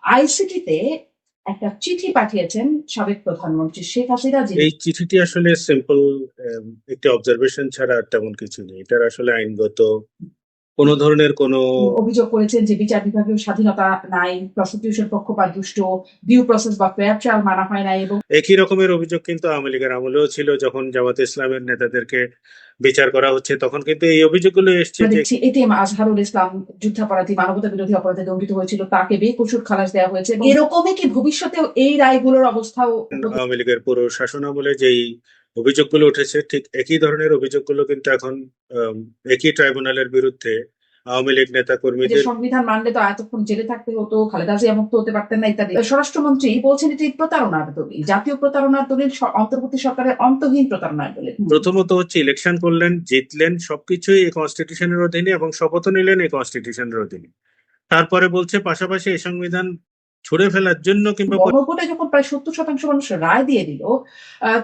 আইসিটিতে একটা চিঠি পাঠিয়েছেন সাবেক প্রধানমন্ত্রী শেখ হাসিনা, যিনি এই চিঠিটি আসলে সিম্পল একটি অবজারভেশন ছাড়া আর তেমন কিছু নেই। এটার আসলে আইনগত কোনো ধরনের কোনো অভিযোগ করেছেন যে বিচার বিভাগীয় স্বাধীনতা নাই, প্রসিকিউশন পক্ষপাত দুষ্ট, ডিউ প্রসেস বা ফেয়ার ট্রায়াল মানা হয় নাই, এবং একই রকমের অভিযোগ কিন্তু আওয়ামী লীগের আমলেও ছিল। যখন জামাতে ইসলামের নেতাদেরকে বিচার করা হচ্ছে তখন কিন্তু এই অভিযোগগুলো এসছে যে দেখছি এটিএম আজহারুল ইসলাম যুদ্ধাপরাধী, মানবতা বিরোধী অপরাধে দণ্ডিত হয়েছিল, তাকে বেকসুর খালাস দেওয়া হয়েছে। এবং এরকমই কি ভবিষ্যতেও এই রায়গুলোর অবস্থাও আওয়ামী লীগের পুরো শাসনামলে যেই অভিযোগগুলো উঠেছে ঠিক একই ধরনের অভিযোগগুলো কিন্তু এখন একই ট্রাইব্যুনালের বিরুদ্ধে আওয়ামী লীগ নেতা যে কর্মীদের সংবিধান মানলে তো এতক্ষণ জেলে থাকতে হতো, খালেদা জিয়া মুক্ত হতে পারতেন না ইত্যাদি। স্বরাষ্ট্রমন্ত্রী বলছেন এটি প্রতারণার দলিল, জাতীয় প্রতারণার দলিল, অন্তর্বর্তী সরকারের অন্তহীন প্রতারণার দলিল। প্রথমত হচ্ছে ইলেকশন করলেন, জিতলেন, সবকিছুই এই কনস্টিটিউশনের অধীনে এবং শপথ নিলেন এই কনস্টিটিউশনের অধীনে। তারপরে বলছে পাশাপাশি এই সংবিধান ছুড়ে ফেলার জন্য কিংবা গণভোটে যখন প্রায় 70% মানুষ রায় দিয়ে দিল,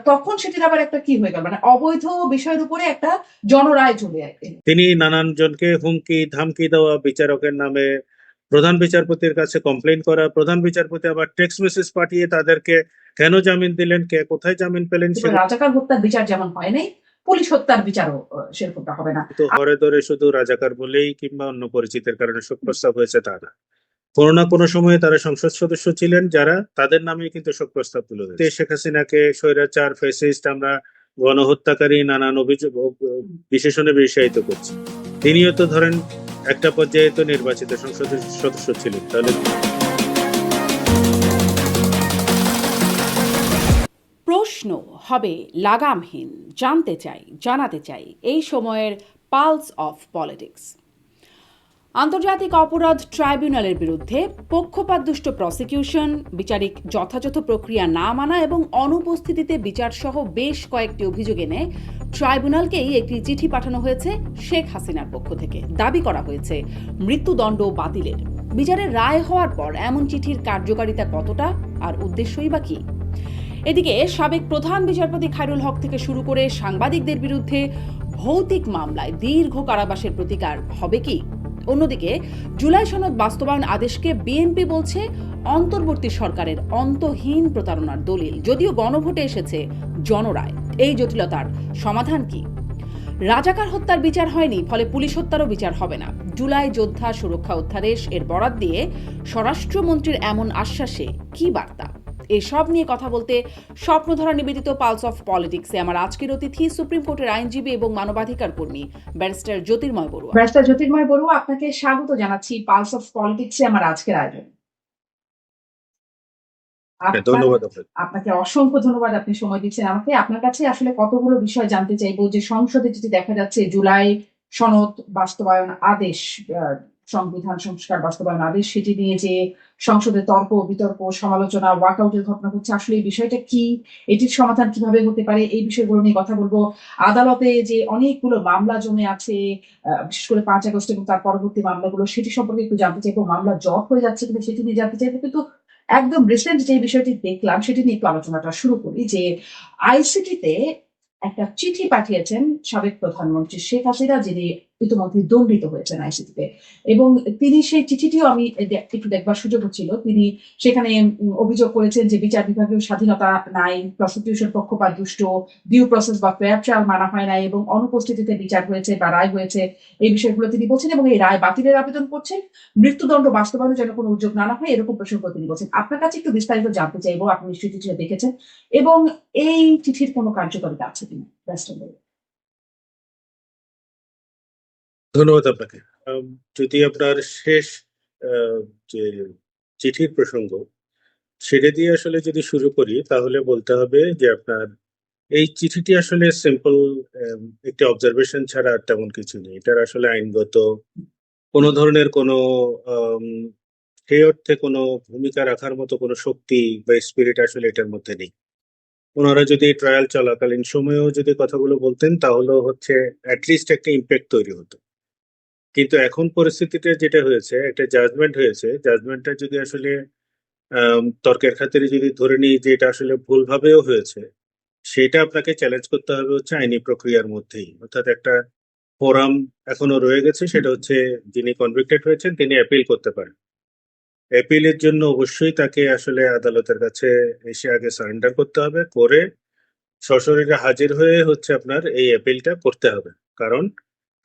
তখন সেটির আবার একটা কি হয়ে গেল, মানে অবৈধ বিষয়ের উপরে একটা জনরায় চলে এলো। তিনি নানান জনকে হুমকি ধামকি দেওয়া, বিচারকের নামে প্রধান বিচারপতির কাছে কমপ্লেন করা, প্রধান বিচারপতি আবার টেক্সট মেসেজ পাঠিয়ে তাদেরকে কেন জামিন দিলেন, কে কোথায় জামিন পেলেন রাজাকার হত্যার বিচার যেমন হয় নাই, পুলিশ হত্যার বিচারও সেরকমটা হবে না। তো হরে ধরে শুধু রাজাকার বলেই কিংবা অন্য পরিচিতির কারণে শোক প্রস্তাব হয়েছে তা না। কোনো না কোনো সময়ে তারা সংসদ সদস্য ছিলেন যারা তাদের নামে কিন্তু শোক প্রস্তাব তুলে দিয়েছে। শেখ হাসিনাকে স্বৈরাচার, ফ্যাসিস্ট, আমরা গণহত্যাকারী নানান অভিযোগ বিশেষণে বিশেষায়িত করছি। তিনিও তো ধরেন একটা পর্যায়ে তো নির্বাচিত সংসদ সদস্য ছিলেন, তাহলে প্রশ্ন হবে লাগামহীন। জানতে চাই, জানাতে চাই এই সময়ের পালস অফ পলিটিক্স। আন্তর্জাতিক অপরাধ ট্রাইব্যুনালের বিরুদ্ধে পক্ষপাতদুষ্ট প্রসিকিউশন, বিচারিক যথাযথ প্রক্রিয়া না মানা এবং অনুপস্থিতিতে বিচারসহ বেশ কয়েকটি অভিযোগ এনে ট্রাইব্যুনালকেই একটি চিঠি পাঠানো হয়েছে শেখ হাসিনার পক্ষ থেকে। দাবি করা হয়েছে মৃত্যুদণ্ড বাতিলের। বিচারের রায় হওয়ার পর এমন চিঠির কার্যকারিতা কতটা, আর উদ্দেশ্যই বা কি? এদিকে সাবেক প্রধান বিচারপতি খায়রুল হক থেকে শুরু করে সাংবাদিকদের বিরুদ্ধে ভৌতিক মামলায় দীর্ঘ কারাবাসের প্রতিকার হবে কি? অন্যদিকে জুলাই সনদ বাস্তবায়ন আদেশকে বিএনপি বলছে অন্তর্বর্তী সরকারের অন্তহীন প্রতারণার দলিল, যদিও গণভোটে এসেছে জনরায়। এই জটিলতার সমাধান কি? রাজাকার হত্যার বিচার হয়নি, ফলে পুলিশ হত্যারও বিচার হবে না। জুলাই যোদ্ধা সুরক্ষা অধ্যাদেশ এর বরাত দিয়ে স্বরাষ্ট্রমন্ত্রীর এমন আশ্বাসে কি বার্তা? এসব নিয়ে কথা বলতে স্বপ্নধারা নিবেদিত পালস অফ পলিটিক্সে আমার আজকের অতিথি সুপ্রিম কোর্টের আইনজীবী এবং মানবাধিকার কর্মী ব্যারিস্টার জ্যোতির্ময় বড়ুয়া। ব্যারিস্টার জ্যোতির্ময় বড়ুয়া, আপনাকে স্বাগত জানাচ্ছি পালস অফ পলিটিক্সে আমার আজকের আয়োজন। ধন্যবাদ আপনাকে। আপনাকে অসংখ্য ধন্যবাদ, আপনি সময় দিচ্ছেন আমাকে। আপনার কাছে আসলে কতগুলো বিষয় জানতে চাইবো। যে সংসদে যেটি দেখা যাচ্ছে, জুলাই সনদ বাস্তবায়ন আদেশ, সংবিধান সংস্কার বাস্তবায়ন আদেশ, সেটি নিয়ে যে সংসদে তর্ক বিতর্ক, সমালোচনা, ওয়াকআউটের ঘটনা হচ্ছে, আসলে এই বিষয়টা কি, এটির সমাধান কিভাবে হতে পারে, এই বিষয়গুলো নিয়ে কথা বলবো। আদালতে যে অনেকগুলো মামলা জমে আছে, বিশেষ করে 5 আগস্ট এবং তার পরবর্তী মামলাগুলো, সেটি সম্পর্কে একটু জানতে চাইবো। মামলা জট হয়ে যাচ্ছে কিনা সেটি নিয়ে জানতে চাইবো। কিন্তু একদম রিসেন্ট যে বিষয়টি দেখলাম সেটি নিয়ে একটু আলোচনাটা শুরু করি। যে আইসিটিতে একটা চিঠি পাঠিয়েছেন সাবেক প্রধানমন্ত্রী শেখ হাসিনা, যিনি ইতিমধ্যে দণ্ডিত হয়েছেন আইসিটিতে, এবং তিনি সেই চিঠিটিও আমি একটু দেখবার সুযোগ হচ্ছিল। তিনি সেখানে অভিযোগ করেছেন যে বিচার বিভাগীয় স্বাধীনতা নাই, প্রসিকিউশন পক্ষপাত দুষ্ট, ডিউ প্রসেস বা ফেয়ার ট্রায়াল মানা হয় নাই, এবং অনুপস্থিতিতে বিচার হয়েছে বা রায় হয়েছে, এই বিষয়গুলো তিনি বলছেন, এবং এই রায় বাতিলের আবেদন করছেন। মৃত্যুদণ্ড বাস্তবায়নের যেন কোনো উদ্যোগ না হয়, এরকম প্রসঙ্গ তিনি বলছেন। আপনার কাছে একটু বিস্তারিত জানতে চাইবো, আপনি নিশ্চয়ই চিঠিটা দেখেছেন, এবং এই চিঠির কোনো কার্যকারিতা আছে কিনা। ধন্যবাদ আপনাকে। যদি আপনার শেষ যে চিঠির প্রসঙ্গ সেটা দিয়ে আসলে যদি শুরু করি, তাহলে বলতে হবে যে আপনার এই চিঠিটি আসলে সিম্পল একটি অবজারভেশন ছাড়া আর তেমন কিছু নেই। এটার আসলে আইনগত কোনো ধরনের কোনো সেই অর্থে কোনো ভূমিকা রাখার মতো কোনো শক্তি বা স্পিরিট আসলে এটার মধ্যে নেই। ওনারা যদি ট্রায়াল চলাকালীন সময়েও যদি কথাগুলো বলতেন তাহলে হচ্ছে অ্যাটলিস্ট একটা ইম্প্যাক্ট তৈরি হতো। কিন্তু এখন পরিস্থিতিটা যেটা হয়েছে, একটা জাজমেন্ট হয়েছে, জাজমেন্টটা যদি আসলে তর্কের খাতিরে যদি ধরে নিই যে এটা আসলে ভুলভাবেও হয়েছে, সেটা আপনাকে চ্যালেঞ্জ করতে হবে হচ্ছে আইনি প্রক্রিয়ার মধ্যেই। অর্থাৎ একটা ফোরাম এখনো রয়ে গেছে, সেটা হচ্ছে যিনি কনভিক্টেড হয়েছেন তিনি অ্যাপিল করতে পারেন। অ্যাপিলের জন্য অবশ্যই তাকে আসলে আদালতের কাছে এসে আগে সারেন্ডার করতে হবে, করে সশরীরে হাজির হয়ে হচ্ছে আপনার এই অ্যাপিলটা করতে হবে। কারণ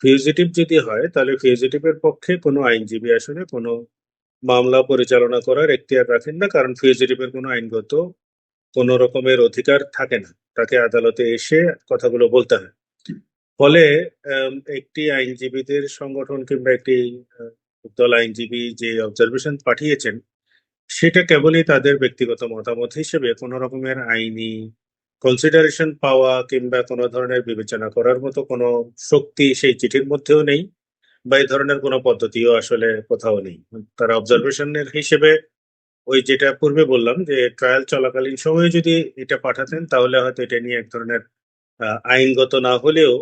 ফিউজিটিভ যদি হয় তাহলে ফিউজিটিভের পক্ষে কোনো আইনজীবী আসলে কোনো মামলা পরিচালনা করার এখতিয়ার রাখেন না, কারণ ফিউজিটিভের কোনো আইনগত কোনো রকমের অধিকার থাকে না, তাকে আদালতে এসে কথাগুলো বলতে হয়। ফলে একটি আইনজীবীদের সংগঠন কিংবা একটি আহ, দল আইনজীবী যে অবজারভেশন পাঠিয়েছেন সেটা কেবলই তাদের ব্যক্তিগত মতামত হিসেবে কোনো রকমের আইনি কনসিডারেশন পাওয়া কিংবা কোনো ধরনের বিবেচনা করার মতো কোনো শক্তি সেই চিঠির মধ্যেও নেই, বা এই ধরনের কোনো পদ্ধতিও আসলে কোথাও নেই। তারা অবজারভেশনের হিসেবে ওই যেটা পূর্বে বললাম যে ট্রায়াল চলাকালীন সময়ে যদি এটা পাঠাতেন তাহলে হয়তো এটা নিয়ে এক ধরনের আইনগত না হলেও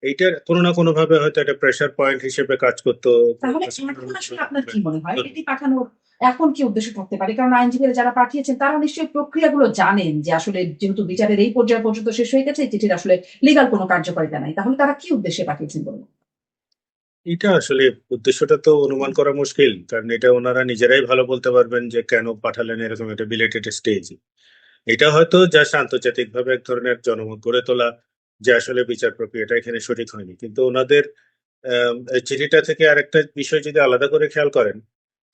এইটার কোনো না কোনো ভাবে হয়তো একটা প্রেসার পয়েন্ট হিসেবে কাজ করতো। তাহলে এখন আসলে আপনার কি মনে হয় এটি পাঠানোর এখন কি উদ্দেশ্য থাকতে পারে? কারণ আইনজীবীরা যারা পাঠিয়েছেন তারা নিশ্চয়ই প্রক্রিয়াগুলো জানেন যে আসলে যেহেতু বিচারের এই পর্যায় পর্যন্ত শেষ হয়ে গেছে, এই চিঠির আসলে লিগাল কোনো কার্যকারিতা নাই। তাহলে তারা কি উদ্দেশ্যে পাঠিয়েছেন বলুন? এটা আসলে উদ্দেশ্যটা তো অনুমান করা মুশকিল, কারণ এটা ওনারা নিজেরাই ভালো বলতে পারবেন যে কেন পাঠালেন এরকম একটা বিলেটেড স্টেজ। এটা হয়তো জাস্ট আন্তর্জাতিকভাবে এক ধরনের জনমত গড়ে তোলা যে আসলে বিচার প্রক্রিয়াটা এখানে সঠিক হয়নি, কিন্তু ওনাদের এই চিঠিটা থেকে আরেকটা বিষয় যদি আলাদা করে খেয়াল করেন,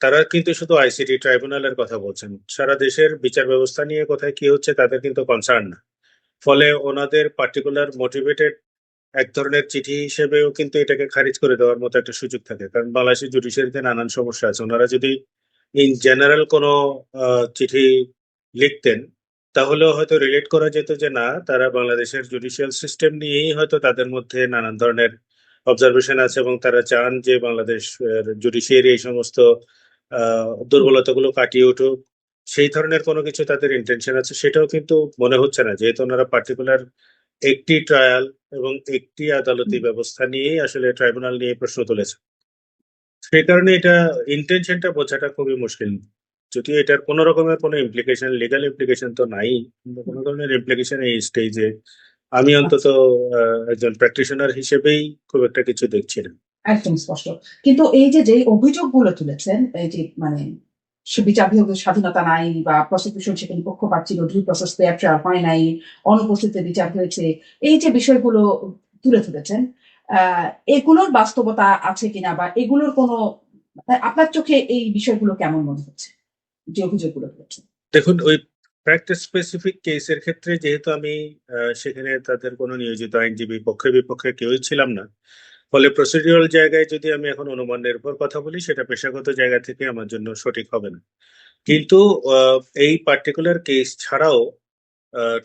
তারা কিন্তু শুধু আইসিটি ট্রাইব্যুনালের কথা বলছেন, সারা দেশের বিচার ব্যবস্থা নিয়ে কোথায় কি হচ্ছে তাদের কিন্তু কনসার্ন না। ফলে ওনাদের পার্টিকুলার মোটিভেটেড এক ধরনের চিঠি হিসেবেও কিন্তু এটাকে খারিজ করে দেওয়ার মতো একটা সুযোগ থাকে, কারণ বাংলাদেশের জুডিশিয়ারিতে নানান সমস্যা আছে। ওনারা যদি ইন জেনারেল কোনো চিঠি লিখতেন তাহলেও হয়তো রিলেট করা যেত যে না, তারা বাংলাদেশের জুডিশিয়াল সিস্টেম নিয়েই হয়তো তাদের মধ্যে নানান ধরনের অবজারভেশন আছে এবং তারা চান যে বাংলাদেশ জুডিশিয়ারি এই সমস্ত দুর্বলতাগুলো কাটিয়ে উঠুক। সেই ধরনের কোনো কিছু তাদের ইন্টেনশন আছে, সেটাও কিন্তু মনে হচ্ছে না, যেহেতু ওনারা পার্টিকুলার একটি ট্রায়াল এবং একটি আদালতি ব্যবস্থা নিয়েই আসলে ট্রাইব্যুনাল নিয়ে প্রশ্ন তুলেছে। সেই কারণে এটা ইন্টেনশনটা বোঝাটা খুবই মুশকিল। যদিও এটার কোনো রকমের কোনো ইমপ্লিকেশন, লিগাল ইমপ্লিকেশন তো নাই, কিন্তু কোনো ধরনের ইমপ্লিকেশন এই স্টেজে আমি অন্তত একজন প্র্যাকটিশনার হিসেবেই খুব একটা কিছু দেখছি না। একদম স্পষ্ট। কিন্তু এই যে অভিযোগগুলো তুলেছেন, এই যে মানে বিচার বিভাগের স্বাধীনতা নাই বা প্রসিকিউশন সেখানে পক্ষপাত ছিল, ডিউ প্রসেস ফেয়ার ট্রায়াল হয় নাই, অনুপস্থিতিতে বিচার হয়েছে, এই যে বিষয়গুলো তুলে ধরেছেন, আহ এগুলোর বাস্তবতা আছে কিনা বা এগুলোর কোনো আপনার চোখে এই বিষয়গুলো কেমন মনে হচ্ছে যে অভিযোগগুলো তুলেছেন? দেখুন, ওই প্র্যাকটিস স্পেসিফিক কেসের ক্ষেত্রে যেহেতু আমি সেখানে তাদের কোনো নিয়োজিত আইনজীবী পক্ষে বিপক্ষে কেউই ছিলাম না, ফলে প্রসিডিউরাল জায়গায় যদি আমি এখন অনুমান নির্ভর কথা বলি সেটা পেশাগত জায়গা থেকে আমার জন্য সঠিক হবে না। কিন্তু এই পার্টিকুলার কেস ছাড়াও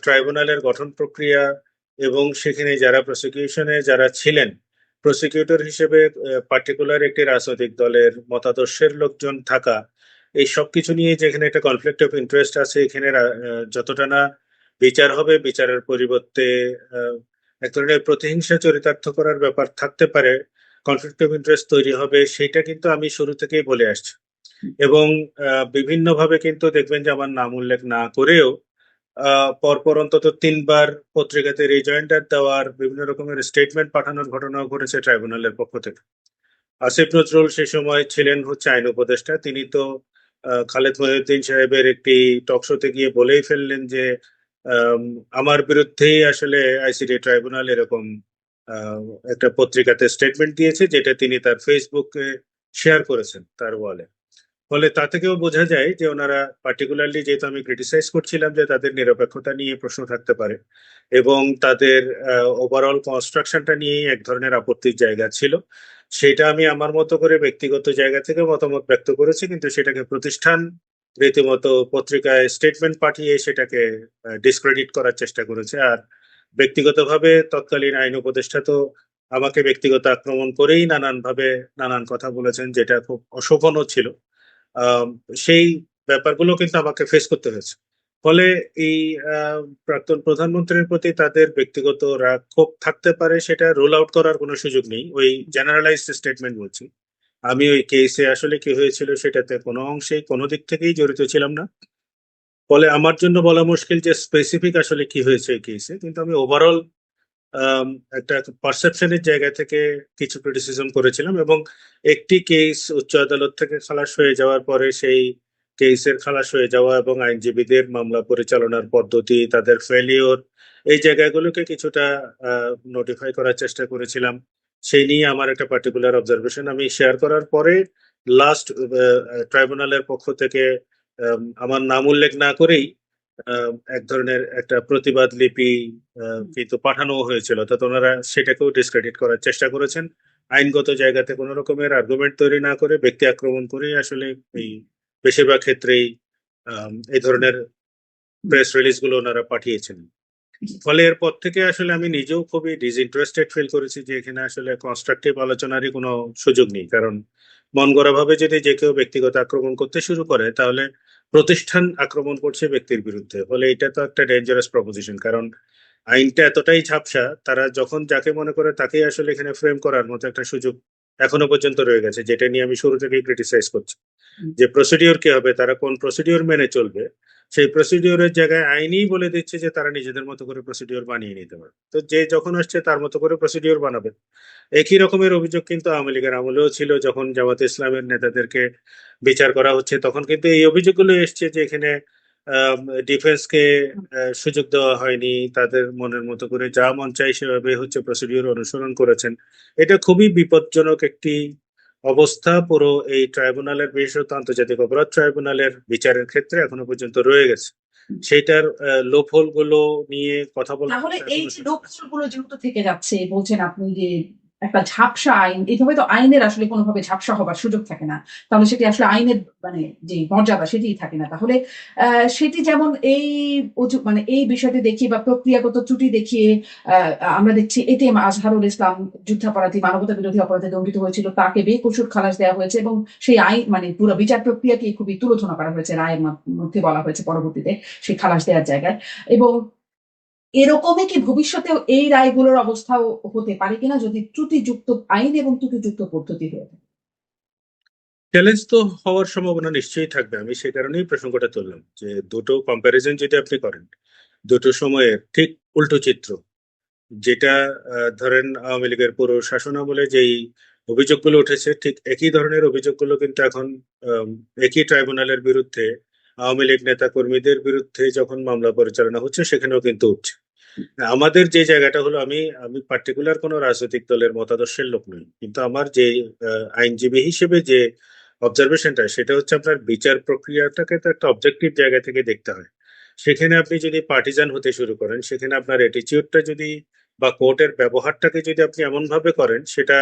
ট্রাইব্যুনালের গঠন প্রক্রিয়া এবং সেখানে যারা প্রসিকিউশনে যারা ছিলেন, প্রসিকিউটর হিসেবে পার্টিকুলার একটি রাজনৈতিক দলের মতাদর্শের লোকজন থাকা, এই সব কিছু নিয়ে যেখানে একটা কনফ্লিক্ট অফ ইন্টারেস্ট আছে, এখানে যতটা না বিচার হবে, বিচারের পরিবর্তে আহ, এক ধরনের প্রতিহিংসা চরিতার্থ করার ব্যাপার থাকতে পারে, কনফ্লিক্ট অফ ইন্টারেস্ট তৈরি হবে, সেটা কিন্তু আমি শুরু থেকেই বলে আসছি। এবং বিভিন্নভাবে কিন্তু দেখবেন যে আমার নাম উল্লেখ না করেও পরপর অন্তত ৩ বার পত্রিকাতে রিজয়েন্ডার দেওয়ার, বিভিন্ন রকমের স্টেটমেন্ট পাঠানোর ঘটনাও ঘটেছে ট্রাইব্যুনালের পক্ষ থেকে। আসিফ নজরুল সে সময় ছিলেন হচ্ছে আইন উপদেষ্টা, তিনি তো খালেদ মহিউদ্দিন সাহেবের একটি টক শোতে গিয়ে বলেই ফেললেন যে আম, আমার বিরুদ্ধেই আসলে আইসিটি ট্রাইব্যুনাল এরকম আহ, একটা পত্রিকাতে স্টেটমেন্ট দিয়েছে, যেটা তিনি তার ফেসবুকে শেয়ার করেছেন তার ওয়ালে। ফলে তা থেকেও বোঝা যায় যে ওনারা পার্টিকুলারলি, যেহেতু আমি ক্রিটিসাইজ করছিলাম যে তাদের নিরপেক্ষতা নিয়ে প্রশ্ন থাকতে পারে এবং তাদের ওভারঅল কনস্ট্রাকশনটা নিয়েই এক ধরনের আপত্তির জায়গা ছিল, সেটা আমি আমার মতো করে ব্যক্তিগত জায়গা থেকে মতামত ব্যক্ত করেছি, কিন্তু সেটাকে প্রতিষ্ঠান রীতিমতো পত্রিকায় স্টেটমেন্ট পাঠিয়ে সেটাকে ডিসক্রেডিট করার চেষ্টা করেছে। আর ব্যক্তিগতভাবে তৎকালীন আইন উপদেষ্টা তো আমাকে ব্যক্তিগত আক্রমণ করেই নানানভাবে নানান কথা বলেছেন, যেটা খুব অশোভনও ছিল। আম, সেই ব্যাপারগুলো কিন্তু আমাকে ফেস করতে হয়েছে। ফলে এই প্রাক্তন প্রধানমন্ত্রীর প্রতি তাদের ব্যক্তিগত রাগ ক্ষোভ থাকতে পারে, সেটা রোল আউট করার কোনো সুযোগ নেই। ওই জেনারেলাইজড স্টেটমেন্ট বলছি। আমি ওই কেসে আসলে কি হয়েছিল সেটাতে কোনো অংশেই কোনো দিক থেকেই জড়িত ছিলাম না, ফলে আমার জন্য বলা মুশকিল যে স্পেসিফিক আসলে কি হয়েছে এই কেসে, কিন্তু আমি ওভারঅল আম, একটা পারসেপশনের জায়গা থেকে কিছু ক্রিটিসিজম করেছিলাম, এবং একটি কেস উচ্চ আদালত থেকে খালাস হয়ে যাওয়ার পরে সেই কেসের খালাস হয়ে যাওয়া এবং আইনজীবীদের মামলা পরিচালনার পদ্ধতি, তাদের ফেলিওর, এই জায়গাগুলোকে কিছুটা নোটিফাই করার চেষ্টা করেছিলাম। সেই নিয়ে আমার একটা পার্টিকুলার অবজারভেশন আমি শেয়ার করার পরে লাস্ট ট্রাইব্যুনালের পক্ষ থেকে আমার নাম উল্লেখ না করেই এক ধরনের একটা প্রতিবাদ লিপি কিন্তু পাঠানো হয়েছিল, তো ওনারা সেটাকেও ডিসক্রেডিট করার চেষ্টা করেছেন। আইনগত জায়গাতে কোনো রকমের আর্গুমেন্ট তৈরি না করে ব্যক্তি আক্রমণ করেই আসলে এই বেশিরভাগ ক্ষেত্রেই এই ধরনের প্রেস রিলিজ গুলো ওনারা পাঠিয়েছেন। ফলে এরপর থেকে আসলে আমি নিজেও খুবই ডিসইন্টারেস্টেড ফিল করেছি যে এখানে আসলে কনস্ট্রাকটিভ আলোচনারই কোনো সুযোগ নেই, কারণ মন গড়া ভাবে যদি যে কেউ ব্যক্তিগত আক্রমণ করতে শুরু করে তাহলে প্রতিষ্ঠান আক্রমণ করছে ব্যক্তির বিরুদ্ধে। ফলে এটা তো একটা ডেঞ্জারাস প্রপোজিশন, কারণ আইনটা এতটাই ঝাপসা, তারা যখন যাকে মনে করে তাকেই আসলে এখানে ফ্রেম করার মতো একটা সুযোগ এখনো পর্যন্ত রয়ে গেছে, যেটা নিয়ে আমি শুরু থেকেই ক্রিটিসাইজ করছি। যে প্রসিডিওর কি হবে, তারা কোন প্রসিডিওর মেনে চলবে, সেই প্রসিডিওরের জায়গায় আইনই বলে দিচ্ছে যে তারা নিজেদের মতো করে প্রসিডিওর বানিয়ে নিতে পারে। তো যে যখন আসছে তার মতো করে প্রসিডিওর বানাবে। একই রকমের অভিযোগ কিন্তু আওয়ামী লীগের আমলেও ছিল, যখন জামাতে ইসলামের নেতাদেরকে বিচার করা হচ্ছে তখন কিন্তু এই অভিযোগগুলো এসছে যে এখানে ডিফেন্সকে সুযোগ দেওয়া হয়নি, তাদের মনের মতো করে যা মন চাই সেভাবে হচ্ছে প্রসিডিওর অনুসরণ করেছেন। এটা খুবই বিপজ্জনক একটি অবস্থা পুরো এই ট্রাইব্যুনালের, বিশেষত আন্তর্জাতিক অপরাধ ট্রাইব্যুনালের বিচারের ক্ষেত্রে এখনো পর্যন্ত রয়ে গেছে। সেইটার লোপহোল গুলো নিয়ে কথা বলা তাহলে এই এখনো যে সুযোগ আছে। লোকসুর গুলো যেহেতু থেকে যাচ্ছে, বলছেন আপনি যে একটা ঝাপসা আইন, এইভাবে তো আইনের আসলে কোনোভাবে ঝাপসা হবার সুযোগ থাকে না। তাহলে সেটি আসলে আইনের মানে যে মর্যাদা সেটিই থাকে না। তাহলে সেটি যেমন এই মানে এই বিষয়টি দেখিয়ে বা প্রক্রিয়াগত ত্রুটি দেখিয়ে আমরা দেখছি এটিএম আজহারুল ইসলাম যুদ্ধাপরাধী, মানবতা বিরোধী অপরাধে দণ্ডিত হয়েছিল, তাকে বেকসুর খালাস দেওয়া হয়েছে এবং সেই আইন মানে পুরো বিচার প্রক্রিয়াকে খুবই তুলোধনা করা হয়েছে, রায়ের মধ্যে বলা হয়েছে পরবর্তীতে সেই খালাস দেওয়ার জায়গায়। এবং এরকমই কি ভবিষ্যতেও এই রায়গুলোর অবস্থাও হতে পারে কিনা যদি ত্রুটিযুক্ত আইন এবং ত্রুটিযুক্ত পদ্ধতি হয়ে থাকে? চ্যালেঞ্জ তো হওয়ার সম্ভাবনা নিশ্চয়ই থাকবে। আমি সে কারণেই প্রসঙ্গটা তুললাম যে দুটো কম্প্যারিজন যদি আপনি করেন, দুটো সময়ের ঠিক উল্টো চিত্র, যেটা ধরেন আওয়ামী লীগের পুরো শাসনামলে যেই অভিযোগগুলো উঠেছে ঠিক একই ধরনের অভিযোগগুলো কিন্তু এখন আম, একই ট্রাইব্যুনালের বিরুদ্ধে আওয়ামী লীগ নেতা কর্মীদের বিরুদ্ধে যখন মামলা পরিচালনা হচ্ছে সেখানেও কিন্তু উঠছে। আমাদের যে জায়গাটা হলো, আমি আমি পার্টিকুলার কোনো রাজনৈতিক দলের মতাদর্শের লোক নই, কিন্তু আমার যে আইনজীবী হিসেবে যে অবজারভেশনটা সেটা হচ্ছে আপনার বিচার প্রক্রিয়াটাকে তো একটা অবজেক্টিভ জায়গা থেকে দেখতে হয়। সেখানে আপনি যদি পার্টিজান হতে শুরু করেন, সেখানে আপনার অ্যাটিচিউডটা যদি বা কোর্টের ব্যবহারটাকে যদি আপনি এমন ভাবে করেন সেটা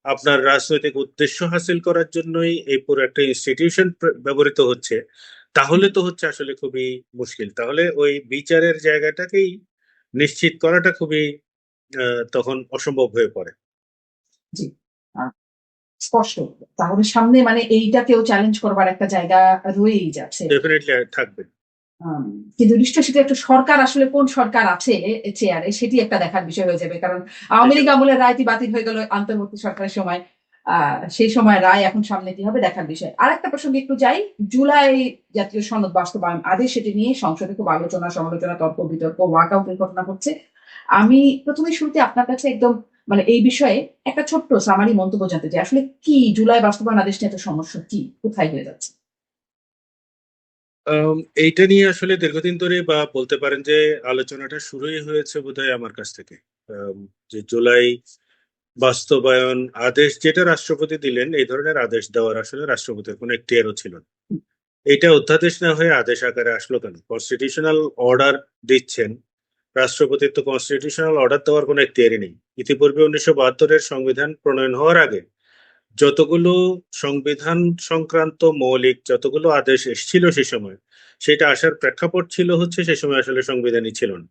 আপনার রাজনৈতিক উদ্দেশ্য হাসিল করার জন্যই এই পুরো একটা ইনস্টিটিউশন ব্যবহৃত হচ্ছে, তাহলে তো হচ্ছে আসলে খুবই মুশকিল। তাহলে ওই বিচারের জায়গাটাকেই নিশ্চিত করাটা খুবই তখন অসম্ভব হয়ে পড়ে। জি, আহ, স্পষ্ট। তাহলে সামনে মানে এইটাকেও চ্যালেঞ্জ করবার একটা জায়গা রয়েই যাচ্ছে। ডেফিনেটলি থাকবে। আম, কিন্তু নিশ্চয়ই সেটা একটা সরকার আসলে কোন সরকার আছে চেয়ারে সেটি একটা দেখার বিষয় হয়ে যাবে, কারণ আওয়ামী লীগ আমলের রায়টি বাতিল হয়ে গেল অন্তর্বর্তী সরকারের সময়। সেই সময় রায় এখন সামনে কি হবে দেখার বিষয়। আরেকটা প্রসঙ্গে একটু যাই, জুলাই জাতীয় সনদ বাস্তবায়ন আদেশ, সেটি নিয়ে সংসদে খুব আলোচনা সমালোচনা তর্ক বিতর্ক ওয়াকআউটের ঘটনা ঘটছে। আমি প্রথমে শুরুতে আপনার কাছে একদম মানে এই বিষয়ে একটা ছোট্ট সামারি মন্তব্য জানতে চাই, আসলে কি জুলাই বাস্তবায়ন আদেশ নিয়ে এত সমস্যা, কি কোথায় হয়ে যাচ্ছে? এইটা নিয়ে আসলে দীর্ঘদিন ধরে বা বলতে পারেন যে আলোচনাটা শুরুই হয়েছে বোধহয় আমার কাছ থেকে। যে জুলাই বাস্তবায়ন আদেশ যেটা রাষ্ট্রপতি দিলেন, এই ধরনের আদেশ দেওয়ার আসলে রাষ্ট্রপতির কোনো এখতিয়ারও ছিল না। এইটা অধ্যাদেশ না হয়ে আদেশ আকারে আসলো কেন? কনস্টিটিউশনাল অর্ডার দিচ্ছেন, রাষ্ট্রপতির তো কনস্টিটিউশনাল অর্ডার দেওয়ার কোনো এখতিয়ারই নেই। ইতিপূর্বে 1972-এর সংবিধান প্রণয়ন হওয়ার আগে যতগুলো সংবিধান সংক্রান্ত মৌলিক যতগুলো আদেশ এসেছিল সে সময়, সেটা আসার প্রেক্ষাপট ছিল হচ্ছে সে সময় আসলে সংবিধানই ছিল না।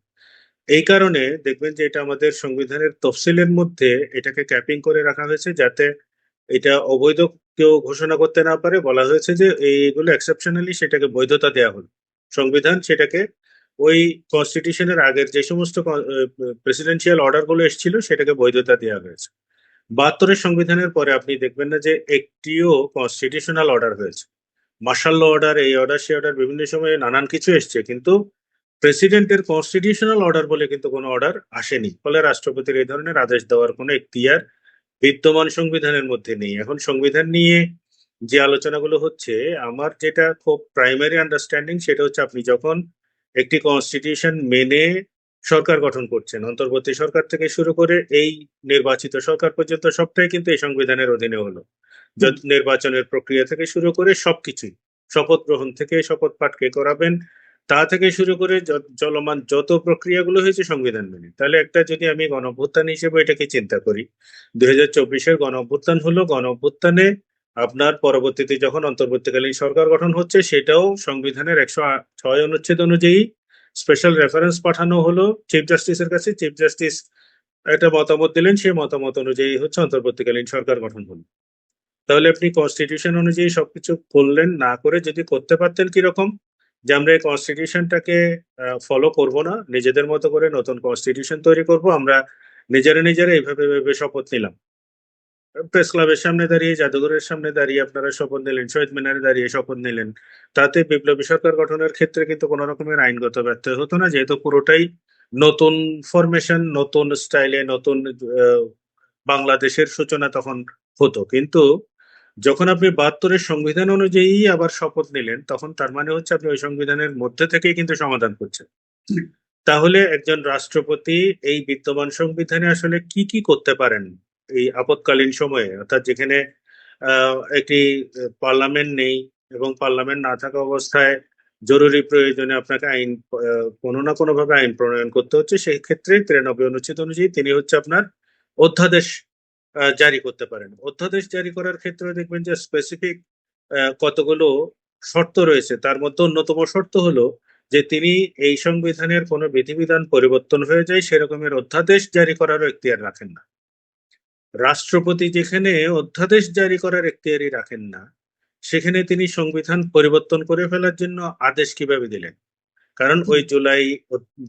এই কারণে দেখবেন যে এটা আমাদের সংবিধানের তফসিলের মধ্যে এটাকে ক্যাপিং করে রাখা হয়েছে, যাতে এটা অবৈধ কেউ ঘোষণা করতে না পারে। বলা হয়েছে যে এইগুলো এক্সেপশনালি সেটাকে বৈধতা দেওয়া হলো। সংবিধান সেটাকে ওই কনস্টিটিউশনের আগের যে সমস্ত প্রেসিডেন্সিয়াল অর্ডার গুলো এসেছিল সেটাকে বৈধতা দেওয়া হয়েছে। 72-এর সংবিধানের পরে আপনি দেখবেন না যে একটিও কনস্টিটিউশনাল অর্ডার হয়েছে। মার্শাল ল অর্ডার, এই অর্ডার সে অর্ডার, বিভিন্ন সময়ে নানান কিছু এসছে, কিন্তু প্রেসিডেন্টের কনস্টিটিউশনাল অর্ডার বলে কিন্তু কোনো অর্ডার আসেনি, ফলে রাষ্ট্রপতির এই ধরনের আদেশ দেওয়ার কোনো এখতিয়ার বিদ্যমান সংবিধানের মধ্যে নেই। এখন সংবিধান নিয়ে যে আলোচনাগুলো হচ্ছে, আমার যেটা খুব প্রাইমারি আন্ডারস্ট্যান্ডিং সেটা হচ্ছে আপনি যখন একটি কনস্টিটিউশন মেনে সরকার গঠন করছেন, অন্তর্বর্তী সরকার থেকে শুরু করে এই নির্বাচিত সরকার পর্যন্ত সবটাই কিন্তু এই সংবিধানের অধীনে হলো। নির্বাচনের প্রক্রিয়া থেকে শুরু করে সবকিছুই, শপথ গ্রহণ থেকে শপথ পাঠ কে করাবেন তা থেকে শুরু করে চলমান যত প্রক্রিয়াগুলো হয়েছে সংবিধান মেনে। তাহলে একটা যদি আমি গণঅভ্যুত্থান হিসেবে এটাকে চিন্তা করি, 2024-এর গণঅভ্যুত্থান হলো, গণঅভ্যুত্থানে আপনার পরবর্তীতে যখন অন্তর্বর্তীকালীন সরকার গঠন হচ্ছে সেটাও সংবিধানের 106 অনুচ্ছেদ অনুযায়ী স্পেশাল রেফারেন্স পাঠানো হলো চিফ জাস্টিসের কাছে, চিফ জাস্টিস একটা মতামত দিলেন, সেই মতামত অনুযায়ী হচ্ছে অন্তর্বর্তীকালীন সরকার গঠন হলো। তাহলে আপনি কনস্টিটিউশন অনুযায়ী সবকিছু করলেন, না করে যদি করতে পারতেন কিরকম, যে আমরা এই কনস্টিটিউশনটাকে ফলো করব না, নিজেদের মতো করে নতুন কনস্টিটিউশন তৈরি করব, আমরা নিজেরা এইভাবে ভেবে শপথ নিলাম, প্রেস ক্লাবের সামনে দাঁড়িয়ে, জাদুঘরের সামনে দাঁড়িয়ে আপনারা শপথ নিলেন, শহীদ মিনারে দাঁড়িয়ে শপথ নিলেন, তাতে বিপ্লবী সরকার গঠনের ক্ষেত্রে কিন্তু কোনো রকমের আইনগত ব্যত্যয় হতো না, যেহেতু পুরোটাই নতুন ফরমেশন, নতুন স্টাইলে, নতুন বাংলাদেশের সূচনা তখন হতো। কিন্তু যখন আপনি 72-এর সংবিধান অনুযায়ী আবার শপথ নিলেন, তখন তার মানে হচ্ছে আপনি ওই সংবিধানের মধ্যে থেকেই কিন্তু সমাধান করছেন। তাহলে একজন রাষ্ট্রপতি এই বিদ্যমান সংবিধানে আসলে কি কি করতে পারেন এই আপৎকালীন সময়ে, অর্থাৎ যেখানে একটি পার্লামেন্ট নেই এবং পার্লামেন্ট না থাকা অবস্থায় জরুরি প্রয়োজনে আপনাকে আইন কোনো না কোনো ভাবে আইন প্রণয়ন করতে হচ্ছে, সেই ক্ষেত্রে 93 অনুচ্ছেদ অনুযায়ী তিনি হচ্ছে আপনার অধ্যাদেশ জারি করতে পারেন। অধ্যাদেশ জারি করার ক্ষেত্রে দেখবেন যে স্পেসিফিক কতগুলো শর্ত রয়েছে, তার মধ্যে অন্যতম শর্ত হলো যে তিনি এই সংবিধানের কোনো বিধিবিধান পরিবর্তন হয়ে যায় সেরকমের অধ্যাদেশ জারি করারও এখতিয়ার রাখেন না। রাষ্ট্রপতি যেখানে অধ্যাদেশ জারি করার এখতিয়ারই রাখেন না, সেখানে তিনি সংবিধান পরিবর্তন করে ফেলার জন্য আদেশ কিভাবে দিলেন? কারণ ওই জুলাই